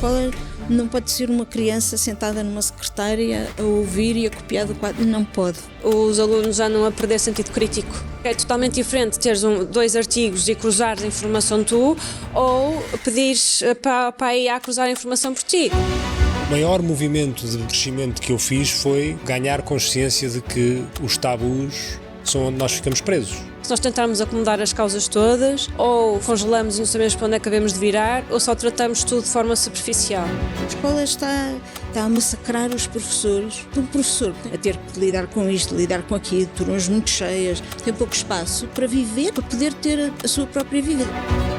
escola não pode ser uma criança sentada numa secretária a ouvir e a copiar do quadro. Não pode. Os alunos já não a perder sentido crítico. É totalmente diferente teres dois artigos e cruzares a informação tu, ou pedires para a IA cruzar a informação por ti. O maior movimento de crescimento que eu fiz foi ganhar consciência de que os tabus são onde nós ficamos presos. Se nós tentarmos acomodar as causas todas, ou congelamos e não sabemos para onde é que devemos de virar, ou só tratamos tudo de forma superficial. A escola está a massacrar os professores. Um professor a ter que lidar com isto, lidar com aquilo, turmas muito cheias, tem pouco espaço para viver, para poder ter a sua própria vida.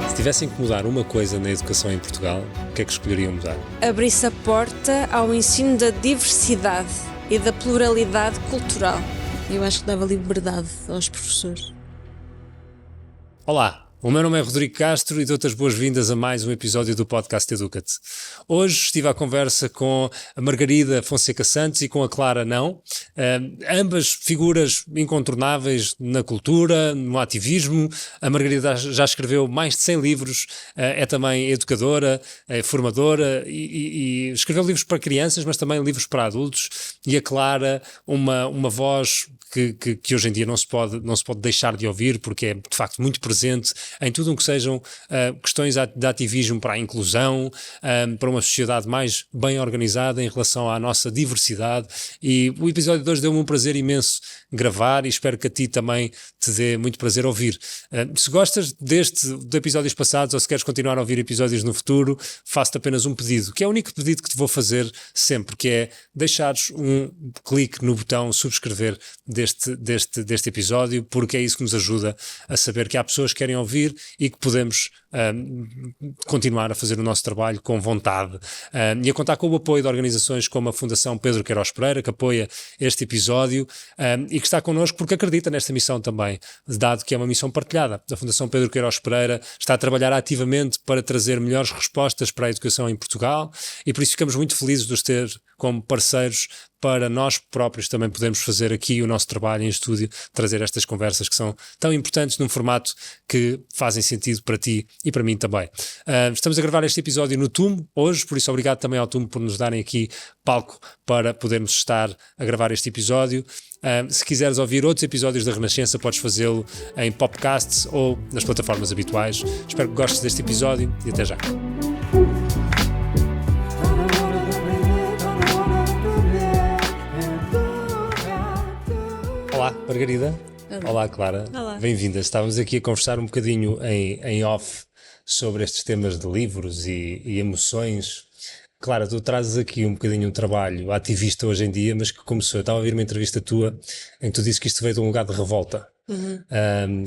Se tivessem que mudar uma coisa na educação em Portugal, o que é que escolheriam mudar? Abrir-se a porta ao ensino da diversidade e da pluralidade cultural. Eu acho que dava liberdade aos professores. Olá, o meu nome é Rodrigo Castro e dou-te as boas-vindas a mais um episódio do podcast Educa-te. Hoje estive à conversa com a Margarida Fonseca Santos e com a Clara Não, ambas figuras incontornáveis na cultura, no ativismo. A Margarida já escreveu mais de 100 livros, é também educadora, é formadora e escreveu livros para crianças, mas também livros para adultos. E a Clara, uma voz que hoje em dia não se pode deixar de ouvir, porque é de facto muito presente em tudo o que sejam questões de ativismo para a inclusão, para uma sociedade mais bem organizada em relação à nossa diversidade. E o episódio de hoje deu-me um prazer imenso gravar e espero que a ti também te dê muito prazer ouvir. Se gostas de episódios passados ou se queres continuar a ouvir episódios no futuro, faço-te apenas um pedido, que é o único pedido que te vou fazer sempre, que é deixares um clique no botão subscrever deste episódio, porque é isso que nos ajuda a saber que há pessoas que querem ouvir e que podemos continuar a fazer o nosso trabalho com vontade e a contar com o apoio de organizações como a Fundação Pedro Queiroz Pereira, que apoia este episódio e que está connosco porque acredita nesta missão também, dado que é uma missão partilhada. A Fundação Pedro Queiroz Pereira está a trabalhar ativamente para trazer melhores respostas para a educação em Portugal e por isso ficamos muito felizes de os ter como parceiros para nós próprios também podermos fazer aqui o nosso trabalho em estúdio, trazer estas conversas que são tão importantes num formato que fazem sentido para ti e para mim também. Estamos a gravar este episódio no TUM hoje, por isso obrigado também ao TUM por nos darem aqui palco para podermos estar a gravar este episódio. Se quiseres ouvir outros episódios da Renascença, podes fazê-lo em podcasts ou nas plataformas habituais. Espero que gostes deste episódio e até já. Olá, Margarida. Olá, Clara. Olá. Bem-vindas. Estávamos aqui a conversar um bocadinho em off sobre estes temas de livros e emoções. Clara, tu trazes aqui um bocadinho um trabalho ativista hoje em dia, mas que começou. Eu estava a ouvir uma entrevista tua em que tu disse que isto veio de um lugar de revolta.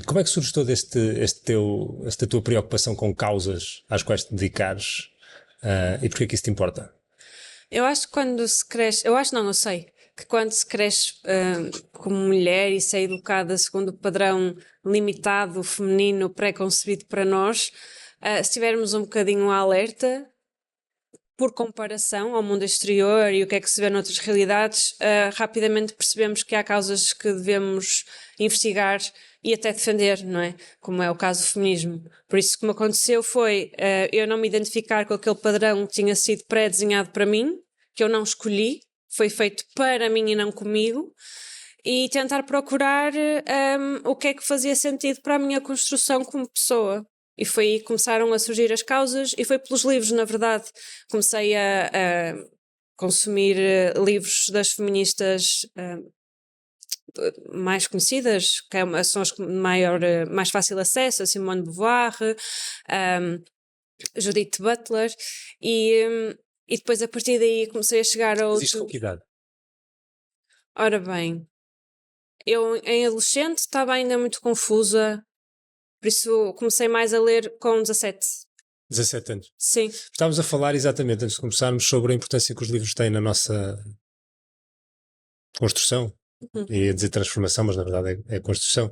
Como é que surge toda esta tua preocupação com causas às quais te dedicares e porquê que isso te importa? Eu acho que quando se cresce, eu sei que quando se cresce como mulher e se é educada segundo o padrão limitado, feminino, pré-concebido para nós, se estivermos um bocadinho alerta, por comparação ao mundo exterior e o que é que se vê noutras realidades, rapidamente percebemos que há causas que devemos investigar e até defender, não é? Como é o caso do feminismo. Por isso, o que me aconteceu foi eu não me identificar com aquele padrão que tinha sido pré-desenhado para mim, que eu não escolhi, foi feito para mim e não comigo, e tentar procurar o que é que fazia sentido para a minha construção como pessoa. E foi aí que começaram a surgir as causas, e foi pelos livros, na verdade. Comecei a consumir livros das feministas mais conhecidas, que são as com mais fácil acesso, a Simone de Beauvoir, Judith Butler, e depois a partir daí comecei a chegar a outro... Existe com que idade? Ora bem, eu em adolescente estava ainda muito confusa, por isso comecei mais a ler com 17. 17 anos. Sim. Estávamos a falar exatamente antes de começarmos sobre a importância que os livros têm na nossa construção. Ia dizer transformação, mas na verdade é construção.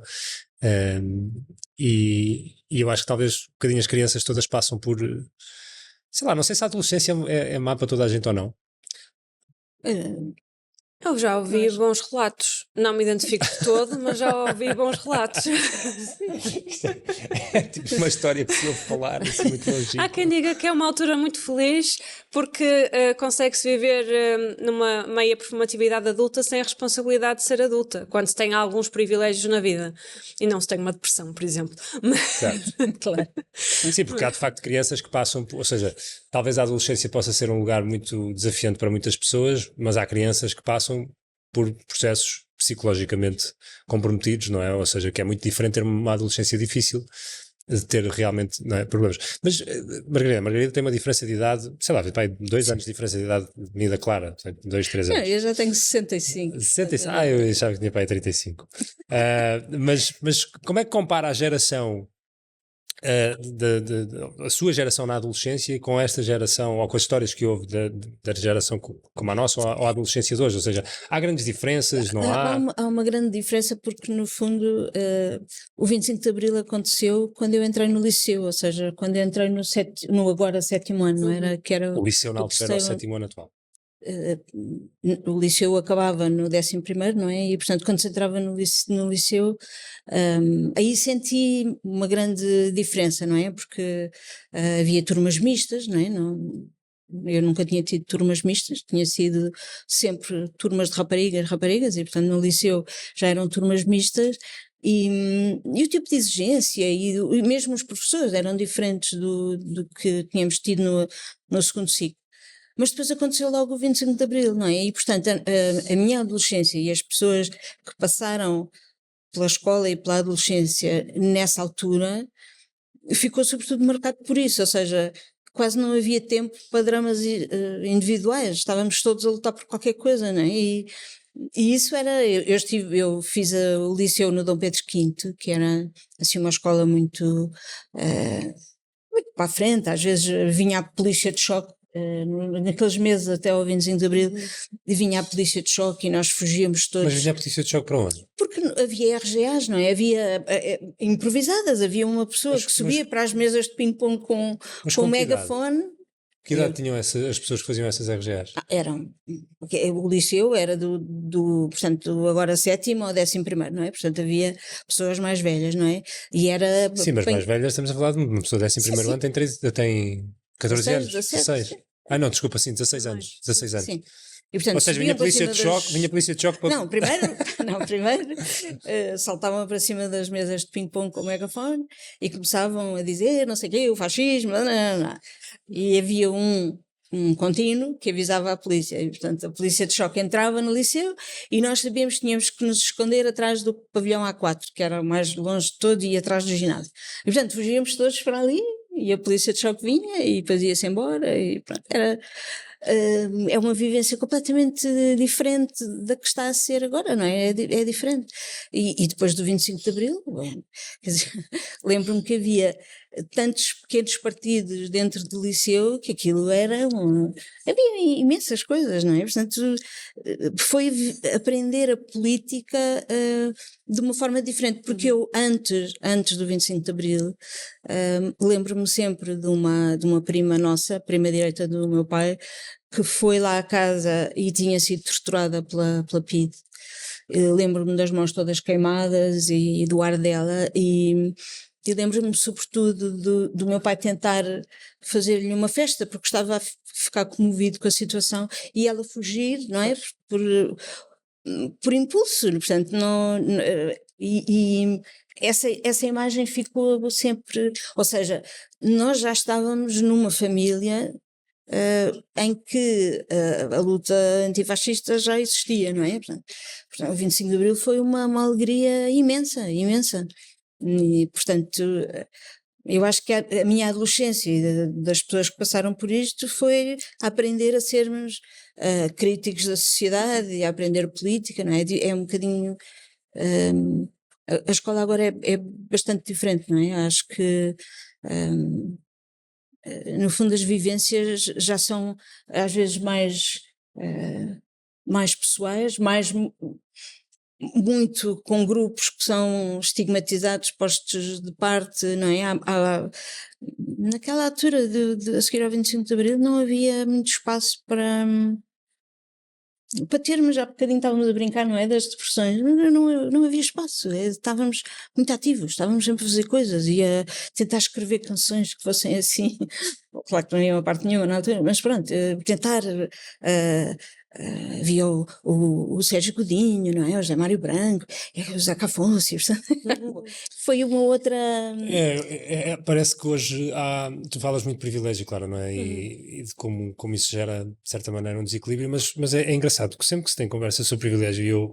E eu acho que talvez um bocadinho as crianças todas passam por, sei lá, não sei se a adolescência é má para toda a gente ou não. Eu já ouvi bons relatos. Não me identifico de todo, mas já ouvi bons relatos. É tipo uma história que se ouve falar, assim, muito longínqua. Há quem diga que é uma altura muito feliz porque consegue-se viver numa meia performatividade adulta sem a responsabilidade de ser adulta, quando se tem alguns privilégios na vida e não se tem uma depressão, por exemplo. Certo. Claro. Sim, porque há de facto crianças que passam, ou seja, talvez a adolescência possa ser um lugar muito desafiante para muitas pessoas, mas há crianças que passam por processos psicologicamente comprometidos, não é? Ou seja, que é muito diferente ter uma adolescência difícil de ter realmente, não é, problemas. Mas Margarida tem uma diferença de idade, sei lá, pai, 2 anos de diferença de idade de mim e da Clara, portanto, 2, 3 anos. Não, eu já tenho 65. 65? Eu achava que tinha pai 35. Mas como é que compara a geração, a sua geração na adolescência com esta geração, ou com as histórias que houve da geração como a nossa, ou a adolescência de hoje? Ou seja, há grandes diferenças, não há? Há uma grande diferença porque, no fundo, o 25 de Abril aconteceu quando eu entrei no liceu, ou seja, quando eu entrei no agora 7º ano, não era? Que era O liceu na o altura era o terceiro- 7º ano atual. o liceu acabava no 11º, não é? E, portanto, quando se entrava no liceu, aí senti uma grande diferença, não é? Porque havia turmas mistas, não é? Eu nunca tinha tido turmas mistas, tinha sido sempre turmas de raparigas, e, portanto, no liceu já eram turmas mistas. E o tipo de exigência e mesmo os professores eram diferentes do que tínhamos tido no segundo ciclo. Mas depois aconteceu logo o 25 de Abril, não é? E, portanto, a minha adolescência e as pessoas que passaram pela escola e pela adolescência nessa altura ficou sobretudo marcado por isso, ou seja, quase não havia tempo para dramas individuais, estávamos todos a lutar por qualquer coisa, não é? E isso era, eu fiz o liceu no Dom Pedro V, que era assim uma escola muito para a frente, às vezes vinha a polícia de choque, naqueles meses até ao 25 de Abril, vinha a polícia de choque e nós fugíamos todos. Mas já a polícia de choque para onde? Porque havia RGAs, não é? Havia improvisadas, havia uma pessoa que subia para as mesas de ping-pong com um megafone. Que idade tinham as pessoas que faziam essas RGAs? Eram, o liceu era portanto, agora 7º ou 11º, não é? Portanto, havia pessoas mais velhas, não é? E era... Sim, mas mais velhas, estamos a falar de uma pessoa de 11º ano, tem 14 16, anos, 16. Não, desculpa, sim, 16 anos. 16 anos. Sim. E, portanto, ou seja, vinha a polícia de choque para... Não, primeiro saltavam para cima das mesas de ping-pong com o megafone e começavam a dizer, não sei o quê, o fascismo, não. E havia um contínuo que avisava a polícia, e, portanto, a polícia de choque entrava no liceu e nós sabíamos que tínhamos que nos esconder atrás do pavilhão A4, que era o mais longe de todo, e atrás do ginásio. E, portanto, fugíamos todos para ali e a polícia de choque vinha e fazia-se embora e pronto, é uma vivência completamente diferente da que está a ser agora, não é? É diferente. E depois do 25 de Abril, bom, quer dizer, lembro-me que havia tantos pequenos partidos dentro do liceu que aquilo era havia imensas coisas, não é? Portanto, foi aprender a política de uma forma diferente, porque eu antes do 25 de Abril, lembro-me sempre de uma prima nossa, prima direita do meu pai, que foi lá à casa e tinha sido torturada pela PIDE. Lembro-me das mãos todas queimadas e do ar dela, e lembro-me sobretudo do meu pai tentar fazer-lhe uma festa porque estava a ficar comovido com a situação e ela fugir, não é? Por impulso, portanto, e essa imagem ficou sempre, ou seja, nós já estávamos numa família em que a luta antifascista já existia, não é? Portanto, o 25 de Abril foi uma alegria imensa. E, portanto, eu acho que a minha adolescência e das pessoas que passaram por isto foi aprender a sermos críticos da sociedade e a aprender política, não é? É um bocadinho... a escola agora é bastante diferente, não é? Acho que... no fundo as vivências já são às vezes mais pessoais, muito com grupos que são estigmatizados, postos de parte, não é? Naquela altura a seguir ao 25 de Abril não havia muito espaço para para termos, há bocadinho estávamos a brincar, não é, das depressões, não havia espaço, estávamos muito ativos, estávamos sempre a fazer coisas e a tentar escrever canções que fossem assim, claro que não ia uma parte nenhuma na altura, mas pronto, tentar, havia o Sérgio Godinho, não é, o José Mário Branco, o Zeca Afonso, foi uma outra... Parece que hoje tu falas muito de privilégio, claro, não é? E de como isso gera, de certa maneira, um desequilíbrio, mas é engraçado, porque sempre que se tem conversa sobre privilégio, e eu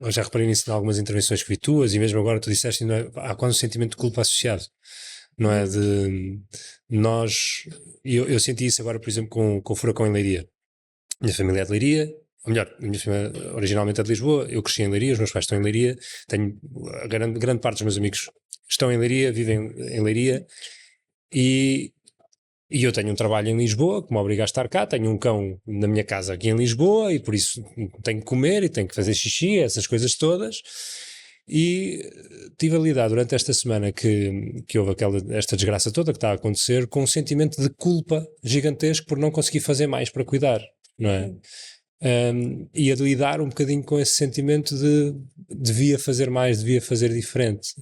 já reparei nisso em algumas intervenções que vi tuas, e mesmo agora tu disseste, não é? Há quase um sentimento de culpa associado, não é? De nós, eu senti isso agora, por exemplo, com o furacão em Leiria. Minha família é de Leiria, ou melhor, a minha família originalmente é de Lisboa, eu cresci em Leiria, os meus pais estão em Leiria, tenho grande parte dos meus amigos estão em Leiria, vivem em Leiria, e eu tenho um trabalho em Lisboa que me obriga a estar cá, tenho um cão na minha casa aqui em Lisboa e por isso tenho que comer e tenho que fazer xixi, essas coisas todas. E tive a lidar durante esta semana que houve esta desgraça toda que está a acontecer com um sentimento de culpa gigantesco por não conseguir fazer mais para cuidar, não é? E a lidar um bocadinho com esse sentimento de devia fazer mais, devia fazer diferente.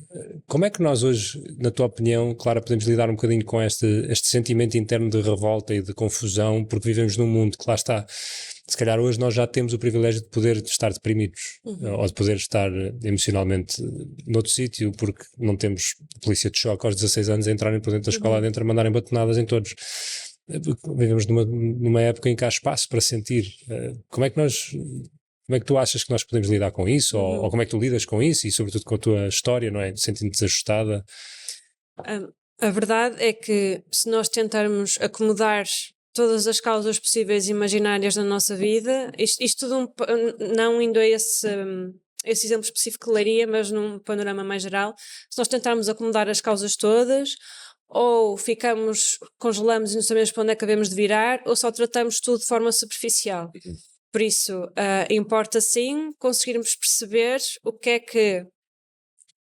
Como é que nós hoje, na tua opinião, Clara, podemos lidar um bocadinho com este sentimento interno de revolta e de confusão, porque vivemos num mundo que lá está. Se calhar hoje nós já temos o privilégio de poder estar deprimidos ou de poder estar emocionalmente noutro sítio, porque não temos polícia de choque aos 16 anos a entrarem por dentro da escola dentro a mandarem batonadas em todos. Vivemos numa época em que há espaço para sentir. Como é que tu achas que nós podemos lidar com isso? Ou como é que tu lidas com isso? E sobretudo com a tua história, não é? Sentindo-te desajustada? A verdade é que se nós tentarmos acomodar todas as causas possíveis e imaginárias na nossa vida, isto tudo não indo a esse exemplo específico de Leiria, mas num panorama mais geral, se nós tentarmos acomodar as causas todas, ou congelamos e não sabemos para onde é que devemos de virar, ou só tratamos tudo de forma superficial. Por isso, importa sim conseguirmos perceber o que é que,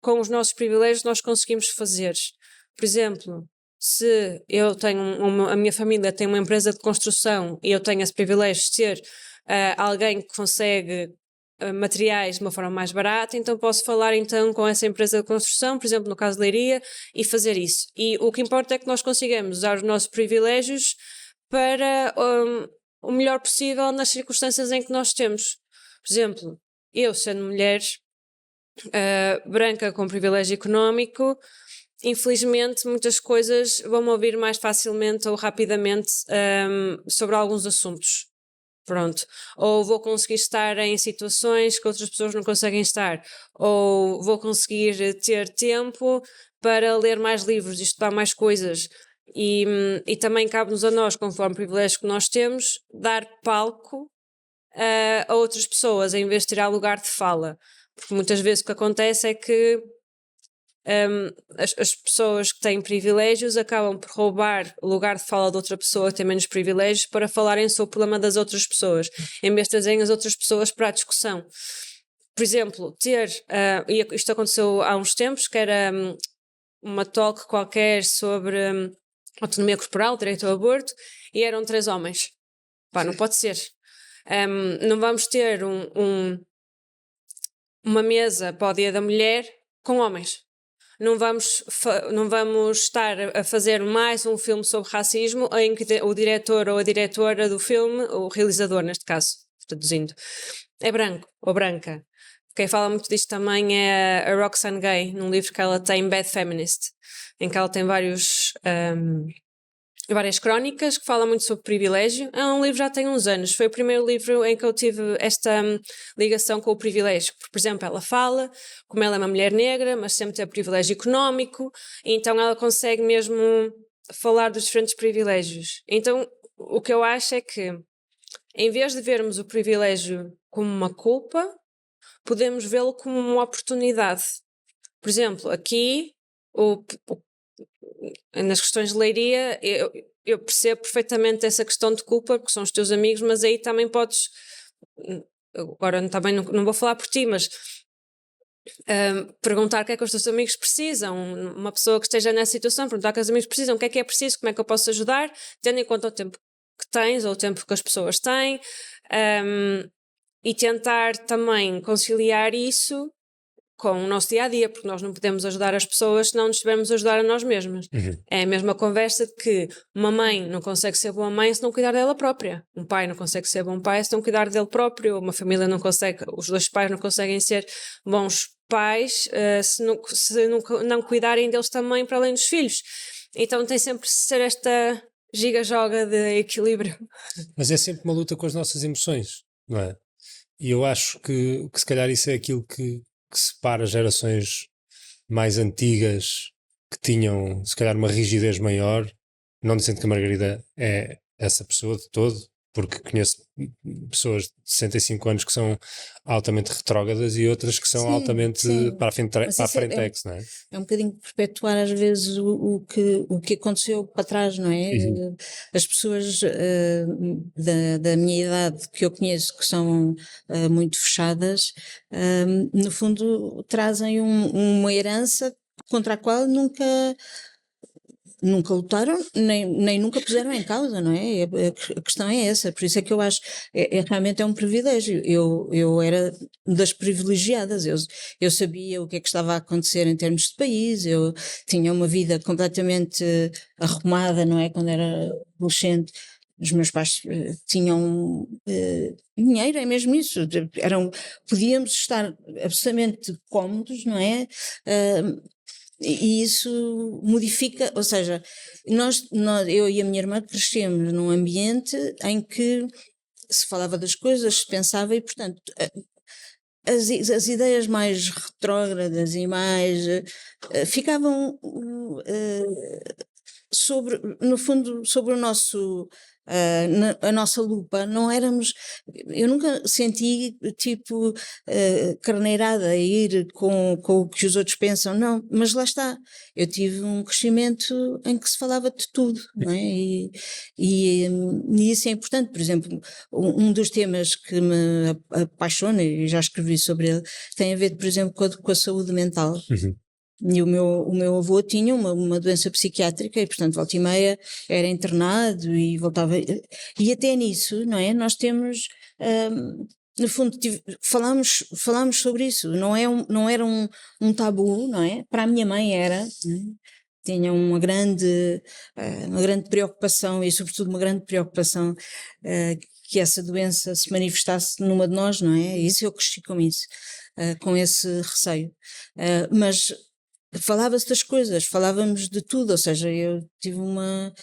com os nossos privilégios, nós conseguimos fazer. Por exemplo, se eu tenho a minha família tem uma empresa de construção e eu tenho esse privilégio de ser alguém que consegue materiais de uma forma mais barata, então posso falar então com essa empresa de construção, por exemplo no caso de Leiria, e fazer isso. E o que importa é que nós consigamos usar os nossos privilégios para o melhor possível nas circunstâncias em que nós temos. Por exemplo, eu sendo mulher branca com privilégio económico, infelizmente muitas coisas vão-me ouvir mais facilmente ou rapidamente sobre alguns assuntos. Pronto. Ou vou conseguir estar em situações que outras pessoas não conseguem estar. Ou vou conseguir ter tempo para ler mais livros e estudar mais coisas. E também cabe-nos a nós, conforme o privilégio que nós temos, dar palco a outras pessoas, em vez de tirar lugar de fala. Porque muitas vezes o que acontece é que as pessoas que têm privilégios acabam por roubar o lugar de fala de outra pessoa que tem menos privilégios para falarem sobre o problema das outras pessoas, em vez de trazerem as outras pessoas para a discussão. Por exemplo, e isto aconteceu há uns tempos, que era uma talk qualquer sobre autonomia corporal, direito ao aborto, e eram 3 homens. Pá, não pode ser. Não vamos ter uma mesa para o Dia da Mulher com homens. Não vamos estar a fazer mais um filme sobre racismo em que o diretor ou a diretora do filme, o realizador neste caso, traduzindo, é branco ou branca. Quem fala muito disto também é a Roxane Gay, num livro que ela tem, Bad Feminist, em que ela tem várias crónicas que falam muito sobre privilégio. É um livro que já tem uns anos. Foi o primeiro livro em que eu tive esta ligação com o privilégio. Por exemplo, ela fala como ela é uma mulher negra, mas sempre tem privilégio económico, e então ela consegue mesmo falar dos diferentes privilégios. Então, o que eu acho é que, em vez de vermos o privilégio como uma culpa, podemos vê-lo como uma oportunidade. Por exemplo, aqui, nas questões de Leiria, eu percebo perfeitamente essa questão de culpa, porque são os teus amigos, mas aí também podes, agora também não vou falar por ti, mas perguntar o que é que os teus amigos precisam, uma pessoa que esteja nessa situação, perguntar o que os amigos precisam, o que é preciso, como é que eu posso ajudar, tendo em conta o tempo que tens ou o tempo que as pessoas têm, E tentar também conciliar isso com o nosso dia-a-dia, porque nós não podemos ajudar as pessoas se não nos estivermos a ajudar a nós mesmas. É a mesma conversa de que uma mãe não consegue ser boa mãe se não cuidar dela própria. Um pai não consegue ser bom pai se não cuidar dele próprio. Uma família não consegue, os dois pais não conseguem ser bons pais se não cuidarem deles também para além dos filhos. Então tem sempre de ser esta giga-joga de equilíbrio. Mas é sempre uma luta com as nossas emoções, não é? E eu acho que se calhar isso é aquilo que separa gerações mais antigas que tinham, se calhar, uma rigidez maior. Não dizendo que a Margarida é essa pessoa de todo, porque conheço pessoas de 65 anos que são altamente retrógradas e outras que são altamente para a frentex, não é? É um bocadinho perpetuar às vezes o que aconteceu para trás, não é? As pessoas da minha idade que eu conheço que são muito fechadas, no fundo trazem uma herança contra a qual nunca lutaram, nem nunca puseram em causa, não é? A questão é essa, por isso é que eu acho, realmente é um privilégio. Eu era das privilegiadas, eu sabia o que é que estava a acontecer em termos de país, eu tinha uma vida completamente arrumada, não é? Quando era adolescente. Os meus pais tinham dinheiro, é mesmo isso, podíamos estar absolutamente cómodos, não é? E isso modifica, ou seja, eu e a minha irmã crescemos num ambiente em que se falava das coisas, se pensava e, portanto, as ideias mais retrógradas e mais ficavam no fundo, sobre o nosso a nossa lupa. Não éramos, eu nunca senti tipo carneirada a ir com o que os outros pensam, não, mas lá está, eu tive um crescimento em que se falava de tudo, não é? E isso é importante. Por exemplo, um dos temas que me apaixona, e já escrevi sobre ele, tem a ver, por exemplo, com a saúde mental. E o meu avô tinha uma doença psiquiátrica e, portanto, volta e meia era internado e voltava. E até nisso, não é? Nós temos, no fundo, falámos sobre isso. Não era um tabu, não é? Para a minha mãe era. Tinha uma grande preocupação e, sobretudo, uma grande preocupação que essa doença se manifestasse numa de nós, não é? Isso eu cresci com isso, com esse receio. Mas falava-se das coisas, falávamos de tudo, ou seja, eu tive uma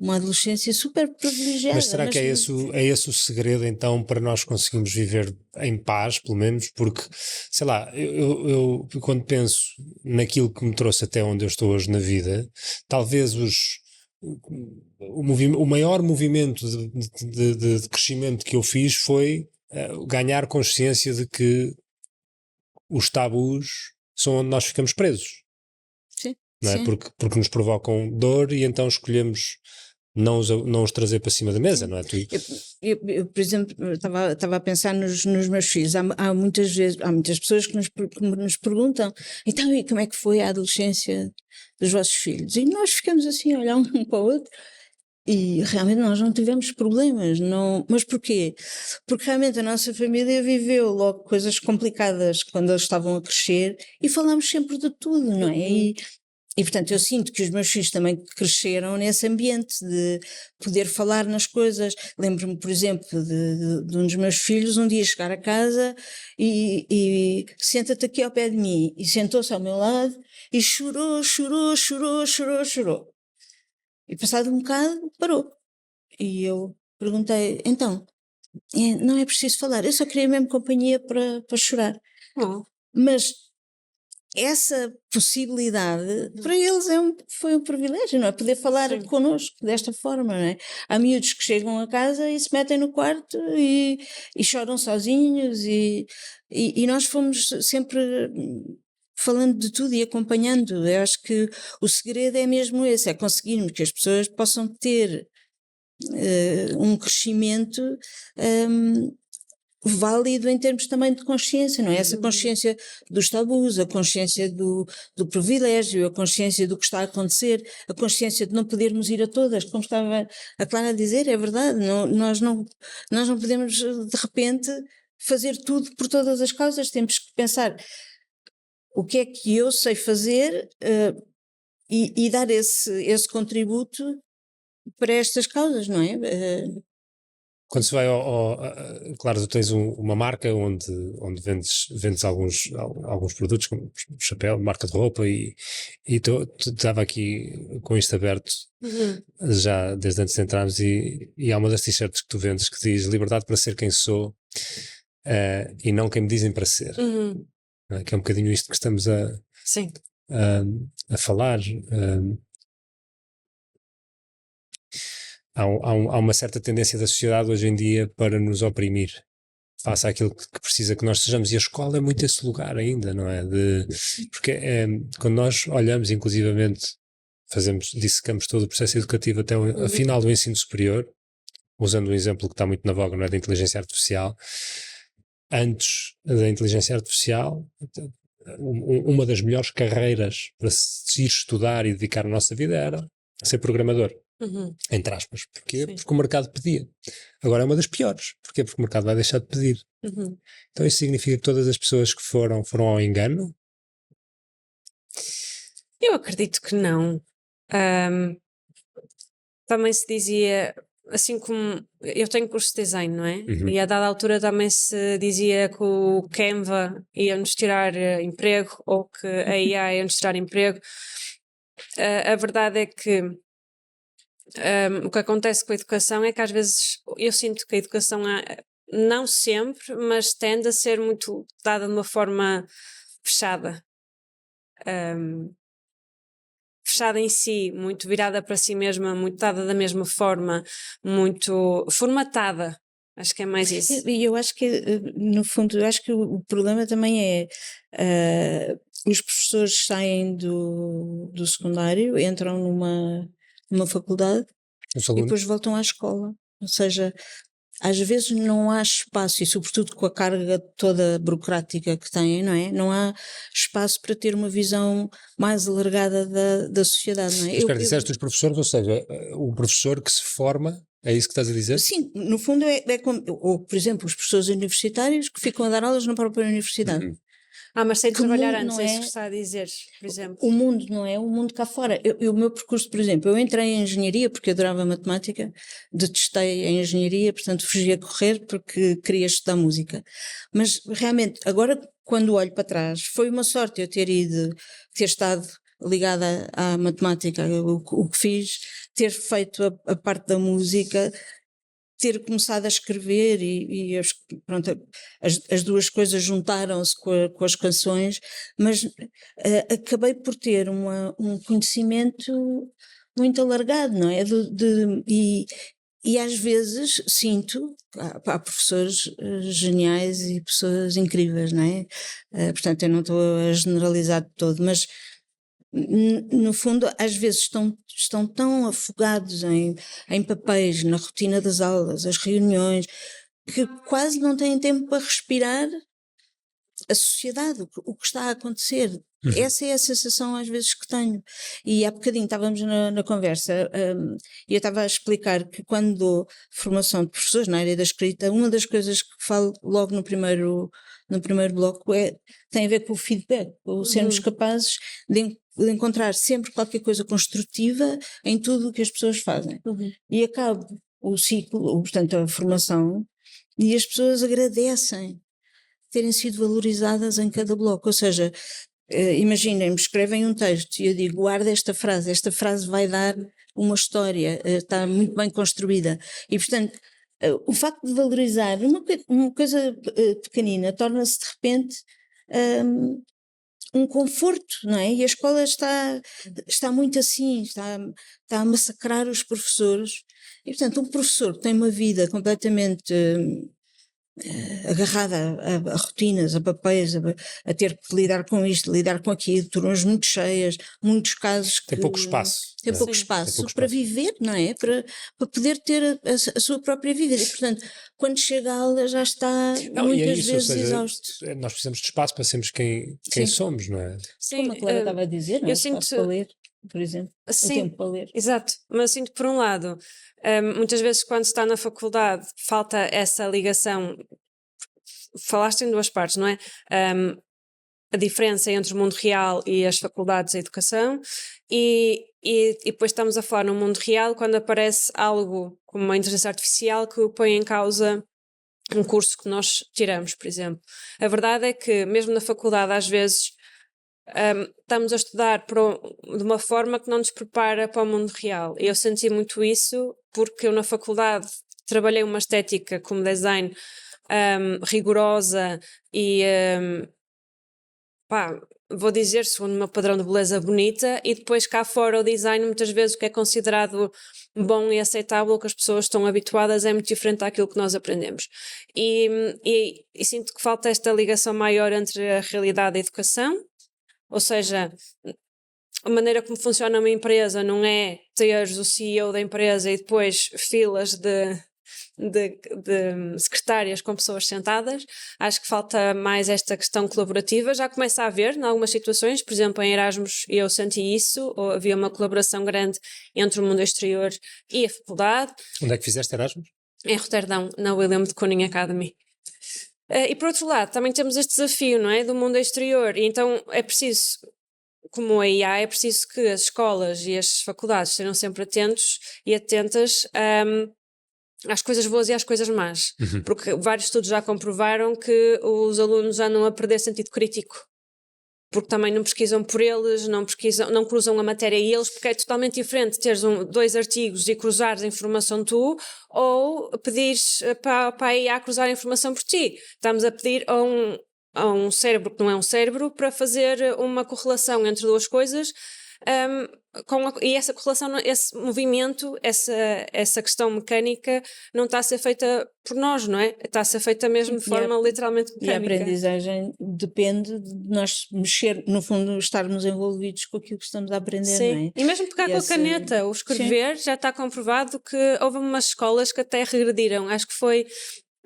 adolescência super privilegiada. Mas será que é esse o segredo então para nós conseguirmos viver em paz, pelo menos? Porque, sei lá, eu quando penso naquilo que me trouxe até onde eu estou hoje na vida, talvez o maior movimento de crescimento que eu fiz foi ganhar consciência de que os tabus são onde nós ficamos presos. Sim, não é? Porque nos provocam dor e então escolhemos não os trazer para cima da mesa, não é? Eu, por exemplo, estava a pensar nos meus filhos. Há muitas pessoas que nos perguntam, então, e como é que foi a adolescência dos vossos filhos? E nós ficamos assim a olhar um para o outro. E realmente nós não tivemos problemas, não. Mas porquê? Porque realmente a nossa família viveu logo coisas complicadas quando eles estavam a crescer e falámos sempre de tudo, não é? E portanto eu sinto que os meus filhos também cresceram nesse ambiente de poder falar nas coisas. Lembro-me, por exemplo, de um dos meus filhos um dia chegar a casa e senta-te aqui ao pé de mim, e sentou-se ao meu lado e chorou. E passado um bocado, parou. E eu perguntei, então, não é preciso falar, eu só queria mesmo companhia para chorar. Mas essa possibilidade, para eles foi um privilégio, não é? Poder falar connosco desta forma, não é? Há miúdos que chegam a casa e se metem no quarto e choram sozinhos e nós fomos sempre falando de tudo e acompanhando. Eu acho que o segredo é mesmo esse, é conseguirmos que as pessoas possam ter um crescimento válido em termos também de consciência, não é? Essa consciência dos tabus, a consciência do privilégio, a consciência do que está a acontecer, a consciência de não podermos ir a todas, como estava a Clara a dizer, é verdade, nós não podemos de repente fazer tudo por todas as causas, temos que pensar o que é que eu sei fazer e dar esse contributo para estas causas, não é? Quando se vai claro, tu tens uma marca onde vendes alguns produtos, como chapéu, marca de roupa, e tu estava aqui com isto aberto já desde antes de entrarmos, e há uma das t-shirts que tu vendes que diz liberdade para ser quem sou e não quem me dizem para ser. Que é um bocadinho isto que estamos Sim. a falar. Há uma certa tendência da sociedade hoje em dia para nos oprimir face àquilo que precisa que nós sejamos, e a escola é muito esse lugar ainda, não é? Porque quando nós olhamos, inclusivamente, dissecamos todo o processo educativo até a final do ensino superior, usando um exemplo que está muito na voga, não é? Da inteligência artificial. Antes da inteligência artificial, uma das melhores carreiras para se ir estudar e dedicar a nossa vida era ser programador. Entre aspas. Porquê? Sim. Porque o mercado pedia. Agora é uma das piores. Porquê? Porque o mercado vai deixar de pedir. Então isso significa que todas as pessoas que foram ao engano? Eu acredito que não. Também se dizia, assim como eu tenho curso de design, não é? E a dada altura também se dizia que o Canva ia-nos tirar emprego, ou que a AI ia-nos tirar emprego. A verdade é que o que acontece com a educação é que às vezes eu sinto que a educação, não sempre, mas tende a ser muito dada de uma forma fechada. Fechada em si, muito virada para si mesma, muito dada da mesma forma, muito formatada. Acho que é mais isso. E eu acho que, no fundo, eu acho que o problema também é os professores saem do secundário, entram numa faculdade e depois voltam à escola. Ou seja, às vezes não há espaço, e sobretudo com a carga toda burocrática que têm, não é? Não há espaço para ter uma visão mais alargada da sociedade, não é? Mas disseste os professores, ou seja, o professor que se forma, é isso que estás a dizer? Sim, no fundo é como, ou por exemplo, os professores universitários que ficam a dar aulas na própria universidade. Mas sem trabalhar antes, não é isso é que está a dizer, por exemplo. O mundo não é o mundo cá fora. O meu percurso, por exemplo, eu entrei em engenharia porque adorava matemática, detestei a engenharia, portanto fugi a correr porque queria estudar música. Mas realmente, agora quando olho para trás, foi uma sorte eu ter estado ligada à matemática, o que fiz, ter feito a parte da música, ter começado a escrever pronto, as duas coisas juntaram-se com as canções, mas acabei por ter um conhecimento muito alargado, não é? E às vezes sinto, há professores geniais e pessoas incríveis, não é? Portanto, eu não estou a generalizar de todo, mas no fundo, às vezes estão tão afogados em papéis, na rotina das aulas, as reuniões, que quase não têm tempo para respirar a sociedade, o que está a acontecer. Essa é a sensação às vezes que tenho. E há bocadinho estávamos na conversa e eu estava a explicar que quando dou formação de professores na área da escrita, uma das coisas que falo logo no primeiro bloco tem a ver com o feedback, com sermos capazes de encontrar sempre qualquer coisa construtiva em tudo o que as pessoas fazem. E acabo o ciclo, portanto a formação, e as pessoas agradecem terem sido valorizadas em cada bloco, ou seja, imaginem-me, escrevem um texto e eu digo, guarda esta frase vai dar uma história, está muito bem construída, e portanto o facto de valorizar uma coisa pequenina torna-se de repente um conforto, não é? E a escola está muito assim, está a massacrar os professores, e portanto um professor que tem uma vida completamente agarrada a rotinas, a papéis, a ter que lidar com isto, lidar com aquilo, turmas muito cheias, muitos casos que Tem pouco espaço. tem né? pouco Tem espaço pouco para espaço. viver, não é? Para poder ter a sua própria vida. E, portanto, quando chega a aula já está Não, e é muitas isso, ou vezes seja, exausto. nós precisamos de espaço para sermos quem Sim. somos, não é? Sim, Como a Clara estava a dizer, não é? eu Espaço sinto- para ler, por exemplo. O sim, tempo para ler. exato. Mas eu sinto, por um lado, muitas vezes quando se está na faculdade falta essa ligação. Falaste em duas partes, não é? A diferença entre o mundo real e as faculdades de educação, e depois estamos a falar no mundo real quando aparece algo como uma inteligência artificial que põe em causa um curso que nós tiramos, por exemplo. A verdade é que, mesmo na faculdade, às vezes estamos a estudar de uma forma que não nos prepara para o mundo real. E eu senti muito isso porque eu, na faculdade, trabalhei uma estética como design rigorosa e vou dizer, segundo o meu padrão de beleza, bonita, e depois cá fora o design, muitas vezes o que é considerado bom e aceitável, que as pessoas estão habituadas, é muito diferente daquilo que nós aprendemos. E sinto que falta esta ligação maior entre a realidade e a educação, ou seja, a maneira como funciona uma empresa não é teres o CEO da empresa e depois filas de secretárias com pessoas sentadas. Acho que falta mais esta questão colaborativa. Já começa a haver em algumas situações, por exemplo em Erasmus eu senti isso, ou havia uma colaboração grande entre o mundo exterior e a faculdade. Onde é que fizeste Erasmus? Em Roterdão, na William de Kooning Academy. E por outro lado também temos este desafio, não é, do mundo exterior, e então é preciso, como a IA, é preciso que as escolas e as faculdades estejam sempre atentos e atentas às coisas boas e às coisas más, porque vários estudos já comprovaram que os alunos já não a perder sentido crítico, porque também não pesquisam por eles, não cruzam a matéria e eles, porque é totalmente diferente teres dois artigos e cruzares a informação tu, ou pedires para a IA cruzar a informação por ti. Estamos a pedir a um cérebro que não é um cérebro para fazer uma correlação entre duas coisas. E essa correlação, esse movimento, essa questão mecânica não está a ser feita por nós, não é? Está a ser feita mesmo de forma literalmente mecânica. E a aprendizagem depende de nós mexer, no fundo, estarmos envolvidos com aquilo que estamos a aprender, Sim. não é? E mesmo pegar com a caneta, o escrever, já está comprovado que houve umas escolas que até regrediram, acho que foi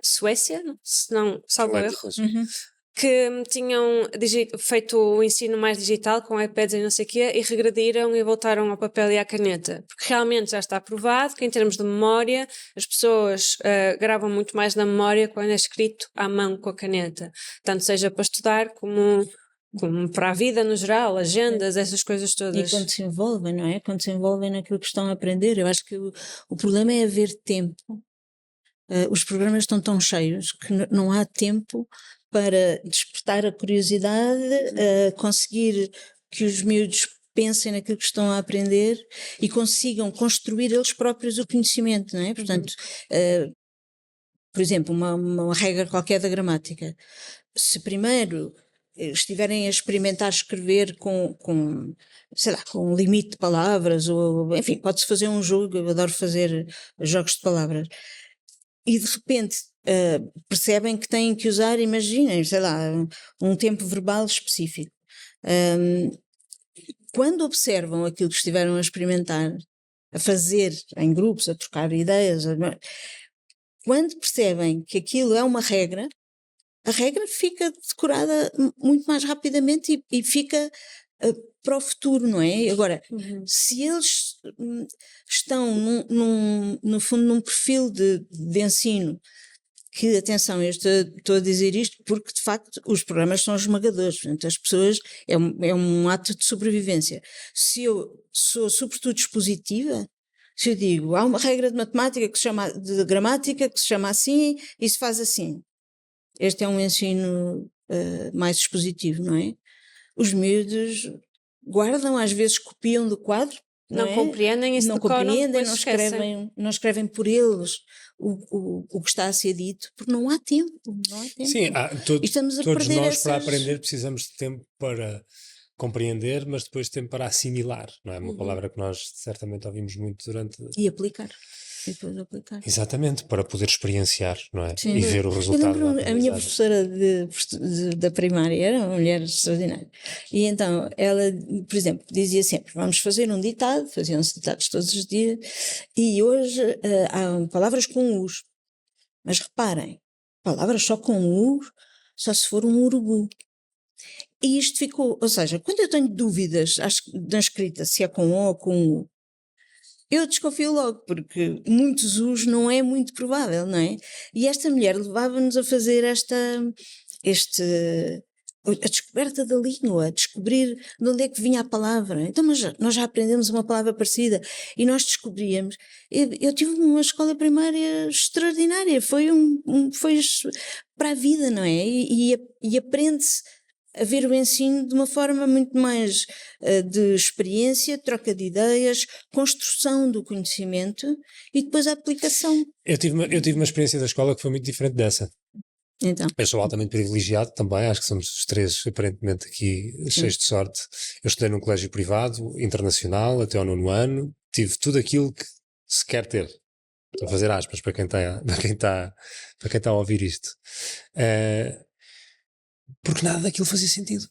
Suécia, se não salvo erro. Que tinham feito o ensino mais digital com iPads e não sei o quê e regrediram e voltaram ao papel e à caneta. Porque realmente já está provado que em termos de memória as pessoas gravam muito mais na memória quando é escrito à mão com a caneta. Tanto seja para estudar como para a vida no geral, agendas, essas coisas todas. E quando se envolvem, não é? Quando se envolvem naquilo que estão a aprender. Eu acho que o problema é haver tempo. Os programas estão tão cheios que não há tempo para despertar a curiosidade, conseguir que os miúdos pensem naquilo que estão a aprender e consigam construir eles próprios o conhecimento, não é? Portanto, por exemplo, uma regra qualquer da gramática. Se primeiro estiverem a experimentar escrever com sei lá, com um limite de palavras, ou enfim, pode-se fazer um jogo, eu adoro fazer jogos de palavras, e de repente percebem que têm que usar, imaginem, sei lá, um tempo verbal específico. Quando observam aquilo que estiveram a experimentar, a fazer em grupos, a trocar ideias, quando percebem que aquilo é uma regra, a regra fica decorada muito mais rapidamente e fica para o futuro, não é? Agora, se eles estão no fundo num perfil de ensino que, atenção, eu estou a dizer isto porque de facto os programas são esmagadores, portanto as pessoas, é um ato de sobrevivência. Se eu sou sobretudo expositiva, se eu digo, há uma regra de matemática de gramática que se chama assim e se faz assim. Este é um ensino mais expositivo, não é? Os miúdos guardam, às vezes copiam do quadro, não compreendem e não compreendem, não escrevem por eles o que está a ser dito, porque não há tempo. Sim, estamos a todos perder nós para aprender precisamos de tempo para compreender, mas depois tempo para assimilar, não é? Uma palavra que nós certamente ouvimos muito durante... E aplicar. e depois aplicar. Exatamente, para poder experienciar, não é? Sim, E ver o resultado. Eu lembro, a minha professora da primária era uma mulher extraordinária. E então ela, por exemplo, dizia sempre: vamos fazer um ditado, faziam-se ditados todos os dias, e hoje há palavras com U's. Mas reparem, palavras só com U, só se for um urubu. E isto ficou, ou seja, quando eu tenho dúvidas na escrita, se é com O ou com U, eu desconfio logo, porque muitos U's não é muito provável, não é? E esta mulher levava-nos a fazer a descoberta da língua, a descobrir de onde é que vinha a palavra. Então, mas nós já aprendemos uma palavra parecida e nós descobríamos. Eu tive uma escola primária extraordinária, foi para a vida, não é? E aprende-se a ver o ensino de uma forma muito mais de experiência, troca de ideias, construção do conhecimento e depois a aplicação. Eu tive uma experiência da escola que foi muito diferente dessa. Então. Eu sou altamente privilegiado também, acho que somos os três aparentemente aqui cheios de sorte. Eu estudei num colégio privado, internacional, até ao 9º ano, tive tudo aquilo que se quer ter. Estou a fazer aspas para quem está a ouvir isto. Porque nada daquilo fazia sentido.